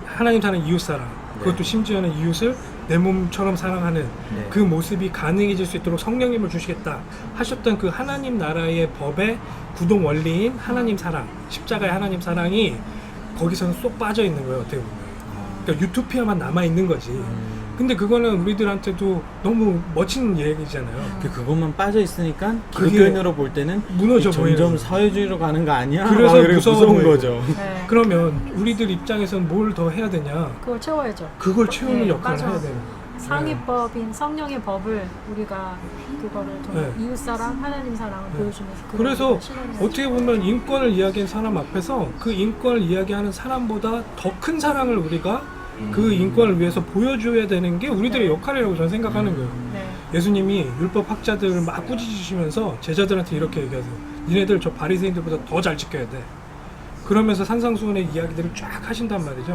S3: 하나님 사랑 이웃 사랑 그것도 심지어는 이웃을 내 몸처럼 사랑하는
S1: 네.
S3: 그 모습이 가능해질 수 있도록 성령님을 주시겠다 하셨던 그 하나님 나라의 법의 구동 원리인 하나님 사랑, 십자가의 하나님 사랑이 거기서는 쏙 빠져 있는 거예요. 어떻게 보면. 그러니까 유토피아만 남아 있는 거지. 근데 그거는 우리들한테도 너무 멋진 얘기잖아요.
S1: 그것만 빠져 있으니까
S3: 그게
S1: 기독교인으로 볼 때는
S3: 무너져
S1: 점점
S3: 보이는.
S1: 사회주의로 가는 거 아니야?
S3: 그래서
S1: 막 이렇게
S3: 무서워
S1: 무서운
S3: 보이고.
S1: 거죠.
S2: 네.
S3: 그러면 우리들 입장에서는 뭘 더 해야 되냐?
S2: 그걸 채워야죠.
S3: 그걸 채우는
S2: 네,
S3: 역할을
S2: 맞아.
S3: 해야 돼요.
S2: 상위법인 성령의 법을 우리가 그거를
S3: 네.
S2: 이웃사랑, 하나님 사랑을 보여주면서
S3: 그래서
S2: 실현해야죠.
S3: 어떻게 보면 인권을 이야기하는 사람 앞에서 그 인권을 이야기하는 사람보다 더 큰 사랑을 우리가 그 인권을 위해서 보여줘야 되는 게 우리들의 역할이라고 저는 생각하는 거예요.
S2: 네.
S3: 예수님이 율법 학자들을 막 꾸짖으시면서 제자들한테 이렇게 얘기하세요. 니네들 저 바리새인들보다 더 잘 지켜야 돼. 그러면서 산상수훈의 이야기들을 쫙 하신단 말이죠.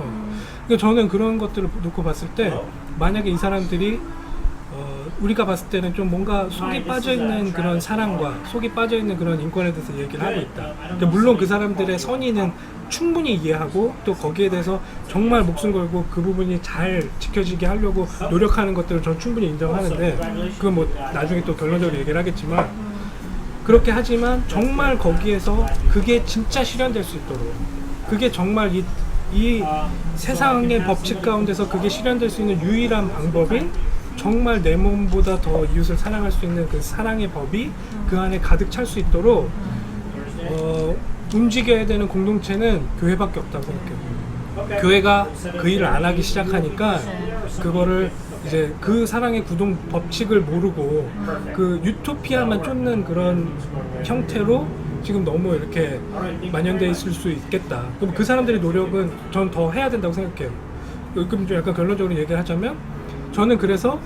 S3: 그러니까 저는 그런 것들을 놓고 봤을 때 만약에 이 사람들이 우리가 봤을 때는 좀 뭔가 속이 빠져있는 그런 사랑과 속이 빠져있는 그런 인권에 대해서 얘기를 하고 있다. 근데 물론 그 사람들의 선의는 충분히 이해하고 또 거기에 대해서 정말 목숨 걸고 그 부분이 잘 지켜지게 하려고 노력하는 것들을 저는 충분히 인정하는데 그건 뭐 나중에 또 결론적으로 얘기를 하겠지만 그렇게 하지만 정말 거기에서 그게 진짜 실현될 수 있도록 그게 정말 이 세상의 법칙 가운데서 그게 실현될 수 있는 유일한 방법인 정말 내 몸보다 더 이웃을 사랑할 수 있는 그 사랑의 법이 그 안에 가득 찰 수 있도록 움직여야 되는 공동체는 교회밖에 없다고 생각해요. 교회가 그 일을 안 하기 시작하니까 그거를 이제 그 사랑의 구동 법칙을 모르고 그 유토피아만 쫓는 그런 형태로 지금 너무 이렇게 만연돼 있을 수 있겠다. 그럼 그 사람들의 노력은 전 더 해야 된다고 생각해요. 그럼 좀 약간 결론적으로 얘기를 하자면 저는 그래서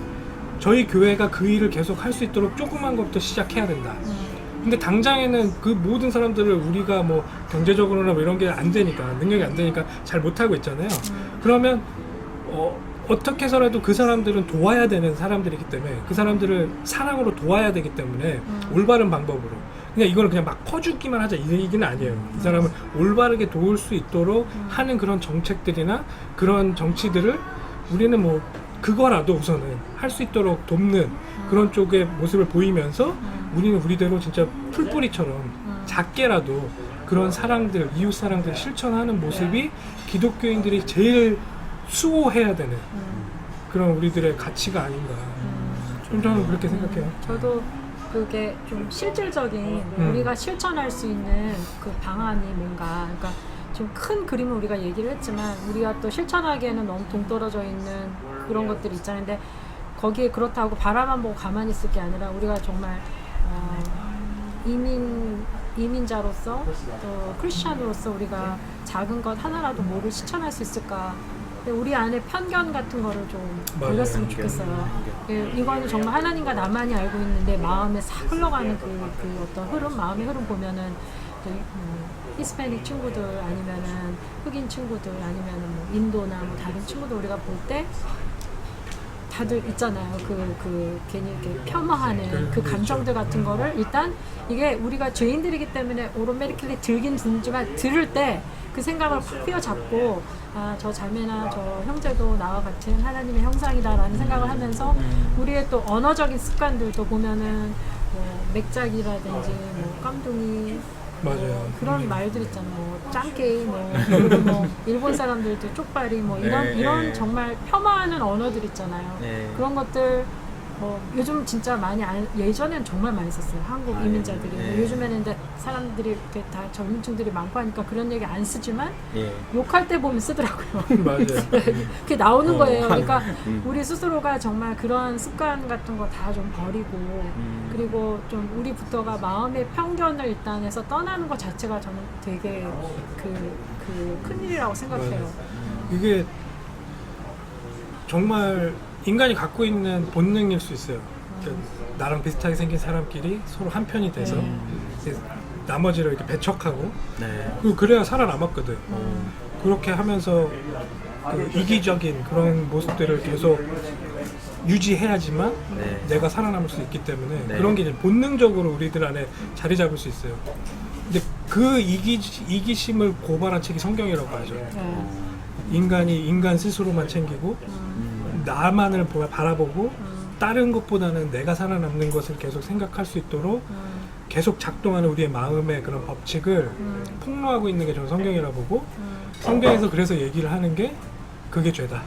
S3: 저희 교회가 그 일을 계속 할 수 있도록 조그만 것부터 시작해야 된다. 근데 당장에는 그 모든 사람들을 우리가 뭐 경제적으로나 뭐 이런 게 안 되니까 능력이 안 되니까 잘 못하고 있잖아요. 그러면 어떻게 해서라도 그 사람들은 도와야 되는 사람들이기 때문에 그 사람들을 사랑으로 도와야 되기 때문에 올바른 방법으로 그냥 이거를 그냥 막 퍼주기만 하자 이 얘기는 아니에요. 이 사람을 올바르게 도울 수 있도록 하는 그런 정책들이나 그런 정치들을 우리는 뭐 그거라도 우선은 할 수 있도록 돕는 그런 쪽의 모습을 보이면서 우리는 우리대로 진짜 풀뿌리처럼 작게라도 그런 사랑들, 이웃 사랑들을 실천하는 모습이 기독교인들이 제일 수호해야 되는 그런 우리들의 가치가 아닌가. 좀 저는 그렇게 생각해요.
S2: 저도 그게 좀 실질적인 우리가 실천할 수 있는 그 방안이 뭔가, 그러니까 좀 큰 그림을 우리가 얘기를 했지만 우리가 또 실천하기에는 너무 동떨어져 있는 그런 것들이 있잖아요. 근데 거기에 그렇다고 바라만 보고 가만히 있을 게 아니라 우리가 정말 이민자로서 또 크리스찬으로서 우리가 작은 것 하나라도 뭐를 실천할 수 있을까. 근데 우리 안에 편견 같은 거를 좀 버렸으면 좋겠어요. 예, 이거는 정말 하나님과 나만이 알고 있는데 마음에 싹 흘러가는 그 어떤 흐름, 마음의 흐름 보면은 히스패닉 친구들 아니면은 흑인 친구들 아니면은 뭐 인도나 뭐 다른 친구들 우리가 볼 때 다들 있잖아요. 그 괜히 이렇게 폄하하는 그 감정들 같은 거를 일단 이게 우리가 죄인들이기 때문에 오토매틱ली 들긴 듣지만 들을 때 그 생각을 확 휘어잡고 아, 저 자매나 저 형제도 나와 같은 하나님의 형상이다라는 생각을 하면서 우리의 또 언어적인 습관들도 보면은 뭐 맥작이라든지 뭐 깜둥이
S3: 맞아요.
S2: 그런 말들 있잖아요. 뭐 짱깨이 그리고 뭐 일본 사람들도 쪽발이 뭐 이런 정말 폄하하는 언어들 있잖아요. 그런 것들 요즘 진짜 많이 예전엔 정말 많이 썼어요. 한국 이민자들이. 요즘에는 이제 사람들이 이렇게 다 젊은층들이 많고 하니까 그런 얘기 안 쓰지만 욕할 때 보면 쓰더라고요.
S3: 맞아요.
S2: 그게 나오는 거예요. 그러니까 우리 스스로가 정말 그런 습관 같은 거 다 좀 버리고 그리고 좀 우리부터가 마음의 편견을 일단 해서 떠나는 것 자체가 저는 되게 큰일이라고 생각해요.
S3: 이게 정말 인간이 갖고 있는 본능일 수 있어요. 그러니까 나랑 비슷하게 생긴 사람끼리 서로 한 편이 돼서 이제 나머지를 이렇게 배척하고 그리고 그래야 살아남았거든. 그렇게 하면서 그 이기적인 그런 모습들을 계속 유지해야지만 내가 살아남을 수 있기 때문에 그런 게 이제 본능적으로 우리들 안에 자리 잡을 수 있어요. 근데 그 이기심을 고발한 책이 성경이라고 하죠. 인간이 인간 스스로만 챙기고 나만을 바라보고 다른 것보다는 내가 살아남는 것을 계속 생각할 수 있도록 계속 작동하는 우리의 마음의 그런 법칙을 폭로하고 있는 게 저는 성경이라 보고 성경에서 그래서 얘기를 하는 게 그게 죄다.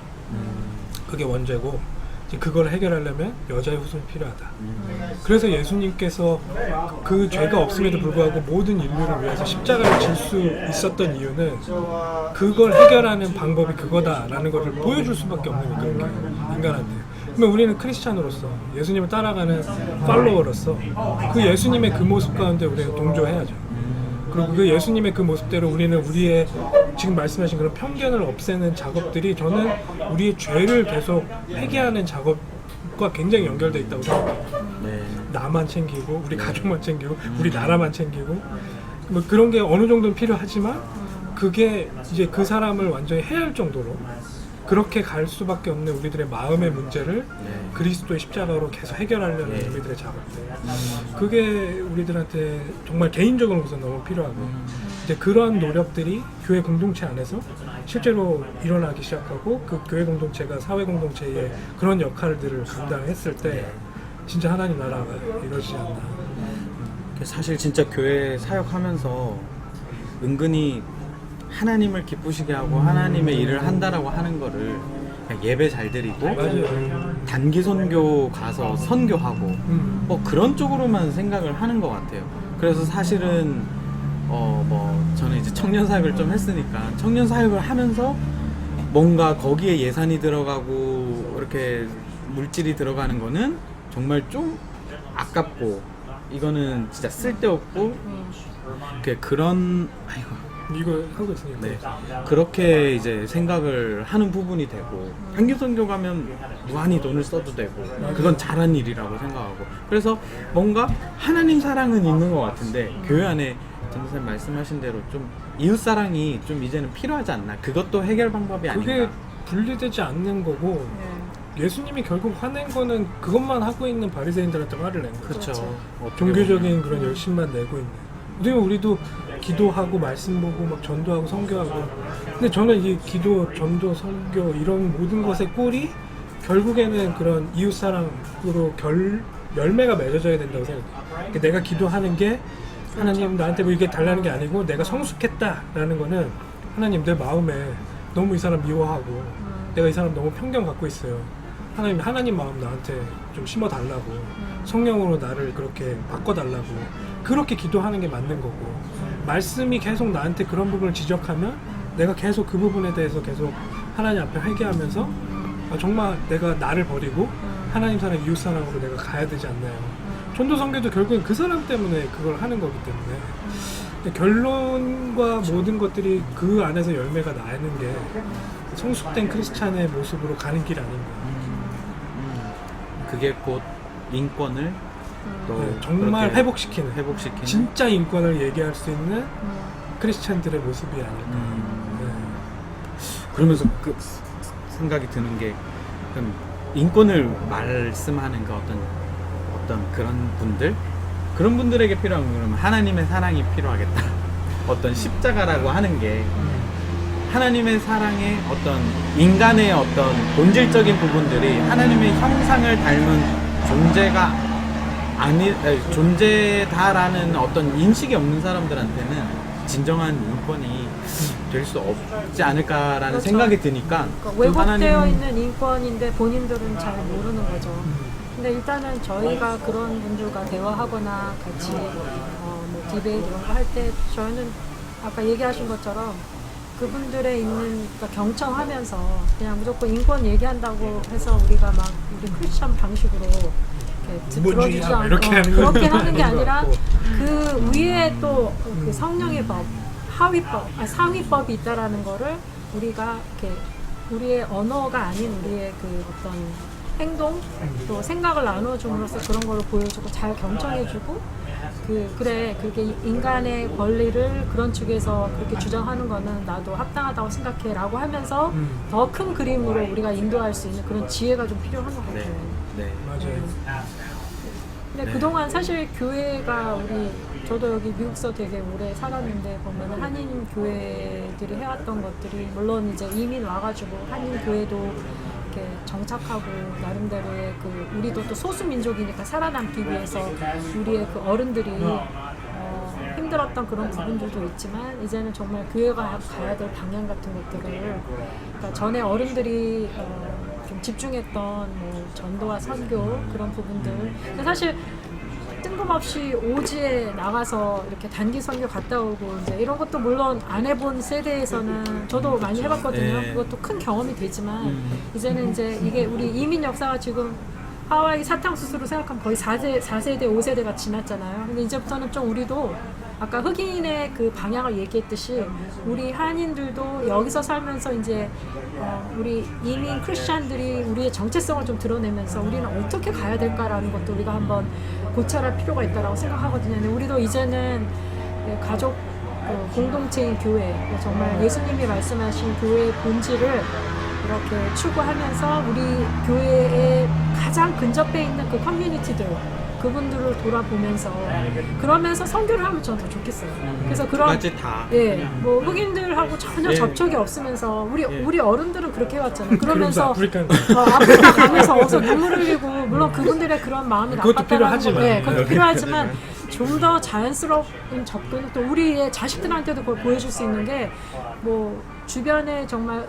S3: 그게 원죄고 이제 그걸 해결하려면 여자의 후손이 필요하다. 그래서 예수님께서 그 죄가 없음에도 불구하고 모든 인류를 위해서 십자가를 질 수 있었던 이유는 그걸 해결하는 방법이 그거다라는 것을 보여줄 수밖에 없는 거예요. 인간한테. 그러면 우리는 크리스찬으로서 예수님을 따라가는 팔로워로서 그 예수님의 그 모습 가운데 우리가 동조해야죠. 그리고 그 예수님의 그 모습대로 우리는 우리의 지금 말씀하신 그런 편견을 없애는 작업들이 저는 우리의 죄를 계속 회개하는 작업과 굉장히 연결되어 있다고 생각해요.
S1: 네.
S3: 나만 챙기고 우리 가족만 챙기고 우리 나라만 챙기고 뭐 그런 게 어느 정도는 필요하지만 그게 이제 그 사람을 완전히 해할 정도로 그렇게 갈 수밖에 없는 우리들의 마음의 문제를
S1: 네.
S3: 그리스도의 십자가로 계속 해결하려는
S1: 네.
S3: 우리들의 작업들. 그게 우리들한테 정말 개인적으로 우선 너무 필요하고 이제 그러한 노력들이 교회 공동체 안에서 실제로 일어나기 시작하고 그 교회 공동체가 사회 공동체의 그런 역할들을 감당했을 때 진짜 하나님 나라가 이루어지지 않나.
S1: 사실 진짜 교회 사역하면서 은근히 하나님을 기쁘시게 하고 하나님의 일을 한다라고 하는 거를 그냥 예배 잘 드리고
S3: 맞아요.
S1: 단기 선교 가서 선교하고 뭐 그런 쪽으로만 생각을 하는 것 같아요. 그래서 사실은 뭐 저는 이제 청년 사역을 좀 했으니까 청년 사역을 하면서 뭔가 거기에 예산이 들어가고 이렇게 물질이 들어가는 거는 정말 좀 아깝고 이거는 진짜 쓸데없고 그런
S3: 이거 하고 있으니까.
S1: 네. 그렇게 이제 생각을 하는 부분이 되고 단기 선교 가면 무한히 돈을 써도 되고 그건 잘한 일이라고 생각하고 그래서 뭔가 하나님 사랑은 있는 것 같은데 교회 안에 전도사님 말씀하신 대로 좀 이웃 사랑이 좀 이제는 필요하지 않나 그것도 해결 방법이
S3: 그게
S1: 아닌가.
S3: 분리되지 않는 거고 예수님이 결국 화낸 거는 그것만 하고 있는 바리새인들한테 화를 낸 거죠.
S1: 그렇죠.
S3: 종교적인 그런 열심만 내고 있는. 우리도 기도하고 말씀 보고 막 전도하고 선교하고. 근데 저는 이 기도, 전도, 선교 이런 모든 것의 꼴이 결국에는 그런 이웃 사랑으로 열매가 맺어져야 된다고 생각해요. 그러니까 내가 기도하는 게 하나님 나한테 뭐 이게 달라는 게 아니고 내가 성숙했다라는 거는 하나님 내 마음에 너무 이 사람 미워하고 내가 이 사람 너무 편견 갖고 있어요. 하나님 마음 나한테 좀 심어달라고 성령으로 나를 그렇게 바꿔달라고 그렇게 기도하는 게 맞는 거고 말씀이 계속 나한테 그런 부분을 지적하면 내가 계속 그 부분에 대해서 계속 하나님 앞에 회개하면서 정말 내가 나를 버리고 하나님 사랑 이웃 사랑으로 내가 가야 되지 않나요? 전도 선교도 결국엔 그 사람 때문에 그걸 하는 거기 때문에 결론과 모든 것들이 그 안에서 열매가 나는 게 성숙된 크리스찬의 모습으로 가는 길 아닌가.
S1: 그게 곧 인권을 또
S3: 네, 정말
S1: 그렇게
S3: 회복시키는 진짜 인권을 얘기할 수 있는 크리스찬들의 모습이 아닐까.
S1: 그러면서 그 생각이 드는 게 그럼 인권을 말씀하는 그 어떤 그런 분들에게 필요한 건 그러면 하나님의 사랑이 필요하겠다. 어떤 십자가라고 하는 게 하나님의 사랑의 어떤 인간의 어떤 본질적인 부분들이 하나님의 형상을 닮은 존재다라는 어떤 인식이 없는 사람들한테는 진정한 인권이 될 수 없지 않을까라는
S2: 그렇죠.
S1: 생각이 드니까
S2: 그러니까 왜곡되어
S1: 하나님-
S2: 있는 인권인데 본인들은 잘 모르는 거죠. 근데 일단은 저희가 그런 분들과 대화하거나 같이 뭐 디베이트 이런 거 할 때 저희는 아까 얘기하신 것처럼 그분들의 있는 그러니까 경청하면서 그냥 무조건 인권 얘기한다고 해서 우리가 막 우리 크리스천 방식으로 이렇게 들어주지
S3: 인본주의야, 이렇게
S2: 않고
S3: 하는
S2: 그렇게
S3: 건
S2: 하는 게
S3: 아닌 것
S2: 아니라
S3: 같고.
S2: 그 위에 또 그 성령의 법, 상위법이 있다라는 거를 우리가 이렇게 우리의 언어가 아닌 우리의 그 어떤 행동 또 생각을 나눠줌으로써 그런 거를 보여주고 잘 경청해주고 그래 그렇게 인간의 권리를 그런 측에서 그렇게 주장하는 거는 나도 합당하다고 생각해라고 하면서 더 큰 그림으로 우리가 인도할 수 있는 그런 지혜가 좀 필요한 것 같아요.
S1: 네.
S3: 맞아요.
S2: 근데
S1: 네.
S2: 그동안 사실 교회가 저도 여기 미국서 되게 오래 살았는데 보면 한인 교회들이 해왔던 것들이 물론 이제 이민 와가지고 한인 교회도 이렇게 정착하고 나름대로의 그 우리도 또 소수 민족이니까 살아남기 위해서 우리의 그 어른들이 힘들었던 그런 부분들도 있지만 이제는 정말 교회가 가야 될 방향 같은 것들을 그러니까 전에 어른들이 좀 집중했던 뭐 전도와 선교 그런 부분들 근데 사실 뜬금없이 오지에 나가서 이렇게 단기 선교 갔다 오고 이제 이런 것도 물론 안 해본 세대에서는 저도 많이 해봤거든요.
S1: 네.
S2: 그것도 큰 경험이 되지만 이제는 이제 이게 우리 이민 역사가 지금 하와이 사탕수수로 생각하면 거의 4세대, 5세대가 지났잖아요. 근데 이제부터는 좀 우리도 아까 흑인의 그 방향을 얘기했듯이 우리 한인들도 여기서 살면서 이제 우리 이민 크리스찬들이 우리의 정체성을 좀 드러내면서 우리는 어떻게 가야 될까라는 것도 우리가 한번 고찰할 필요가 있다고 생각하거든요. 근데 우리도 이제는 가족 공동체인 교회 정말 예수님이 말씀하신 교회의 본질을 이렇게 추구하면서 우리 교회에 가장 근접해 있는 그 커뮤니티들 그분들을 돌아보면서 그러면서 선교를 하면 저는 더 좋겠어요. 그래서
S1: 두
S2: 그런
S1: 가지 다.
S2: 예, 뭐 흑인들하고 전혀
S1: 예.
S2: 접촉이 없으면서 우리 어른들은 그렇게 해왔잖아요.
S3: 그러면서
S2: 그러면서
S3: 아프리카
S2: 아프리카 가면서 어서 눈물 흘리고 물론 그분들의 그런 마음이
S3: 그것도
S2: 나빴다는
S3: 필요하지만.
S2: 거, 네, 그것도 필요하지만 좀 더 자연스러운 접근 또 우리의 자식들한테도 그걸 보여줄 수 있는 게 뭐 주변에 정말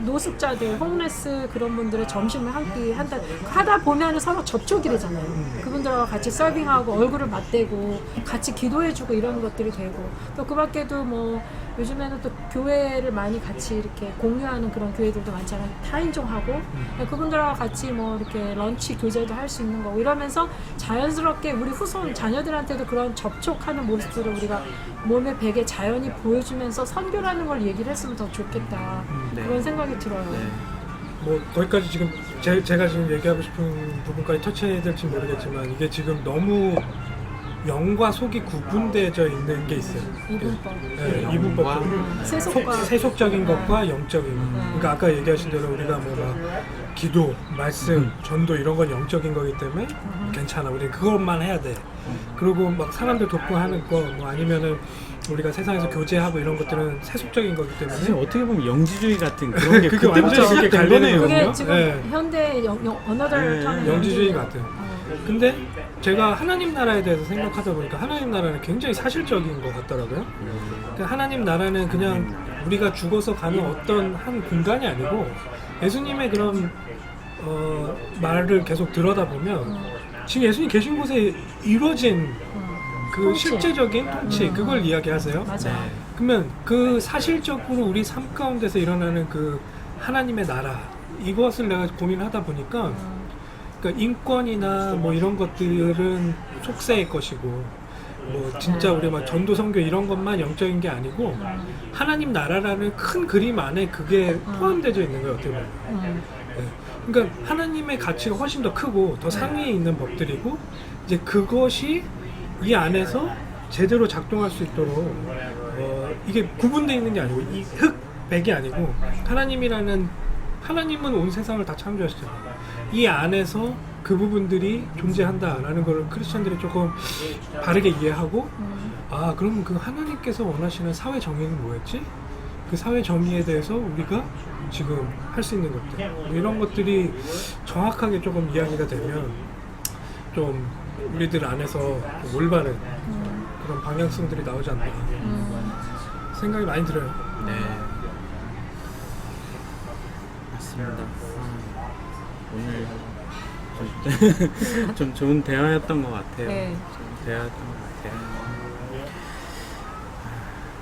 S2: 노숙자들, 홈레스 그런 분들의 점심을 한 끼 하다 보면 서로 접촉이 되잖아요. 그분들하고 같이 서빙하고 얼굴을 맞대고 같이 기도해주고 이런 것들이 되고 또 그 밖에도 뭐 요즘에는 또 교회를 많이 같이 이렇게 공유하는 그런 교회들도 많잖아요. 타인종하고 그분들하고 같이 뭐 이렇게 런치 교제도 할 수 있는 거고 이러면서 자연스럽게 우리 후손 자녀들한테도 그런 접촉하는 모습들을 우리가 몸의 백에 자연히 보여주면서 선교라는 걸 얘기를 했으면 더 좋겠다.
S1: 네.
S2: 그런 생각이 들어요.
S1: 네.
S3: 뭐 거기까지 지금 제가 지금 얘기하고 싶은 부분까지 터치해야 될지 모르겠지만 이게 지금 너무 영과 속이 구분되어져 있는 게 있어요.
S2: 이분법.
S3: 네, 이분법도
S2: 세속과
S3: 세속적인 것과 영적인 것. 그러니까 아까 얘기하신 대로 우리가 뭐 막 기도, 말씀, 전도 이런 건 영적인 거기 때문에 괜찮아. 우리 그것만 해야 돼. 그리고 막 사람들 돕고 하는 거 뭐 아니면은 우리가 세상에서 교제하고 이런 것들은 세속적인 거기
S1: 사실
S3: 때문에
S1: 어떻게 보면 영지주의 같은 그런 게
S3: 그게
S1: 그때부터
S3: 완전히 그렇게
S1: 시작된
S3: 갈리는
S1: 거네요.
S3: 거군요.
S2: 그게 지금
S3: 네.
S2: 현대 언어들
S1: 네.
S3: 영지주의 같아요. 근데 제가 하나님 나라에 대해서 생각하다 보니까 하나님 나라는 굉장히 사실적인 것 같더라고요. 그러니까 하나님 나라는 그냥 우리가 죽어서 가는 어떤 한 공간이 아니고 예수님의 그런 말을 계속 들여다보면 지금 예수님 계신 곳에 이루어진 그
S2: 통치.
S3: 실제적인 통치 그걸 이야기하세요.
S2: 맞아.
S1: 네.
S3: 그러면 그 사실적으로 우리 삶 가운데서 일어나는 그 하나님의 나라 이것을 내가 고민하다 보니까 그러니까 인권이나 뭐 이런 것들은 속세의 것이고 뭐 진짜 우리 막 전도 선교 이런 것만 영적인 게 아니고 하나님 나라라는 큰 그림 안에 그게 포함되어 있는 거예요. 어떻게 보면. 네. 그러니까 하나님의 가치가 훨씬 더 크고 더 상위에 있는 법들이고 이제 그것이 이 안에서 제대로 작동할 수 있도록 이게 구분되어 있는 게 아니고 이 흑, 백이 아니고 하나님은 온 세상을 다 창조하셨잖아요. 이 안에서 그 부분들이 존재한다라는 걸 크리스천들이 조금 바르게 이해하고 아 그럼 그 하나님께서 원하시는 사회 정의는 뭐였지? 그 사회 정의에 대해서 우리가 지금 할 수 있는 것들 뭐 이런 것들이 정확하게 조금 이야기가 되면 좀 우리들 안에서 좀 올바른 그런 방향성들이 나오지 않나 생각이 많이 들어요.
S1: 네. 맞습니다. 오늘 좀 좋은 대화였던 것 같아요.
S2: 네.
S1: 대화였던 것 같아요.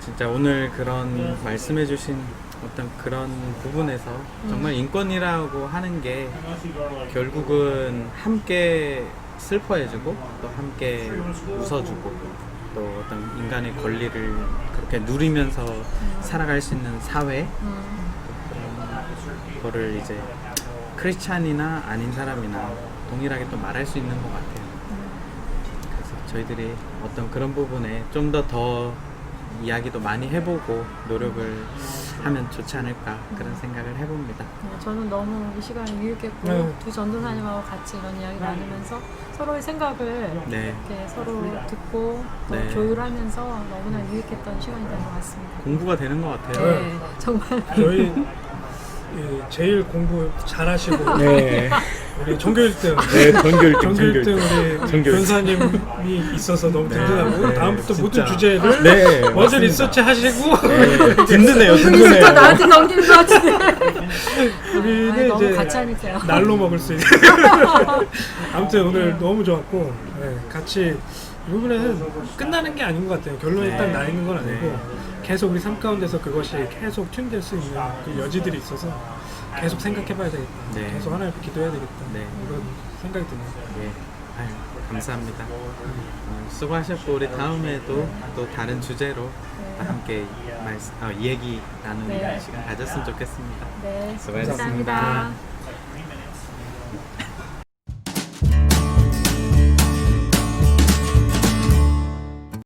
S1: 진짜 오늘 그런 말씀해주신 어떤 그런 부분에서 정말 인권이라고 하는 게 결국은 함께 슬퍼해주고 또 함께 웃어주고 또 어떤 인간의 권리를 그렇게 누리면서 살아갈 수 있는 사회 그런 거를 이제 크리스찬이나 아닌 사람이나 동일하게 또 말할 수 있는 것 같아요. 그래서 저희들이 어떤 그런 부분에 좀 더 이야기도 많이 해보고 노력을 하면 좋지 않을까 그런 생각을 해봅니다.
S2: 저는 너무 이 시간이 유익했고
S3: 네.
S2: 두 전도사님하고 같이 이런 이야기 나누면서 서로의 생각을
S1: 네.
S2: 이렇게 서로 듣고 또
S1: 네.
S2: 조율하면서 너무나 유익했던 시간이 된 것 같습니다.
S1: 공부가 되는 것 같아요.
S2: 네, 정말
S3: 저희 제일 공부 잘하시고
S4: 네.
S3: 우리 전교 1등
S4: 네, 전교 1등,
S3: 전교 1등 우리
S4: 전교 1등.
S3: 변사님이 있어서 너무 든든하고
S4: 네,
S3: 다음부터 모든
S1: 진짜.
S3: 주제를
S4: 네,
S3: 먼저
S4: 맞습니다.
S3: 리서치 하시고
S4: 든든해요,
S2: 분위기부터
S4: 든든해요.
S2: 나한테 넘기는 것 같은데.
S3: 우리는
S2: 너무
S3: 이제
S2: 과찬이세요.
S3: 날로 먹을 수 있는 아무튼 오늘 너무 좋았고 네, 같이 이 부분은 끝나는 게 아닌 것 같아요. 결론이
S1: 네.
S3: 딱 나 있는 건 아니고
S1: 네.
S3: 계속 우리 삶 가운데서 그것이 계속 튠될 수 있는 그 여지들이 있어서 계속 생각해봐야 되겠다.
S1: 네.
S3: 계속 하나님 기도해야 되겠다.
S1: 네.
S3: 이런 생각이 드네요.
S1: 예. 아유, 감사합니다. 수고하셨고 우리 다음에도 또 다른 주제로 또 함께 얘기 나누는
S2: 네.
S1: 시간 가졌으면 좋겠습니다.
S2: 네,
S1: 수고하셨습니다.
S2: 감사합니다.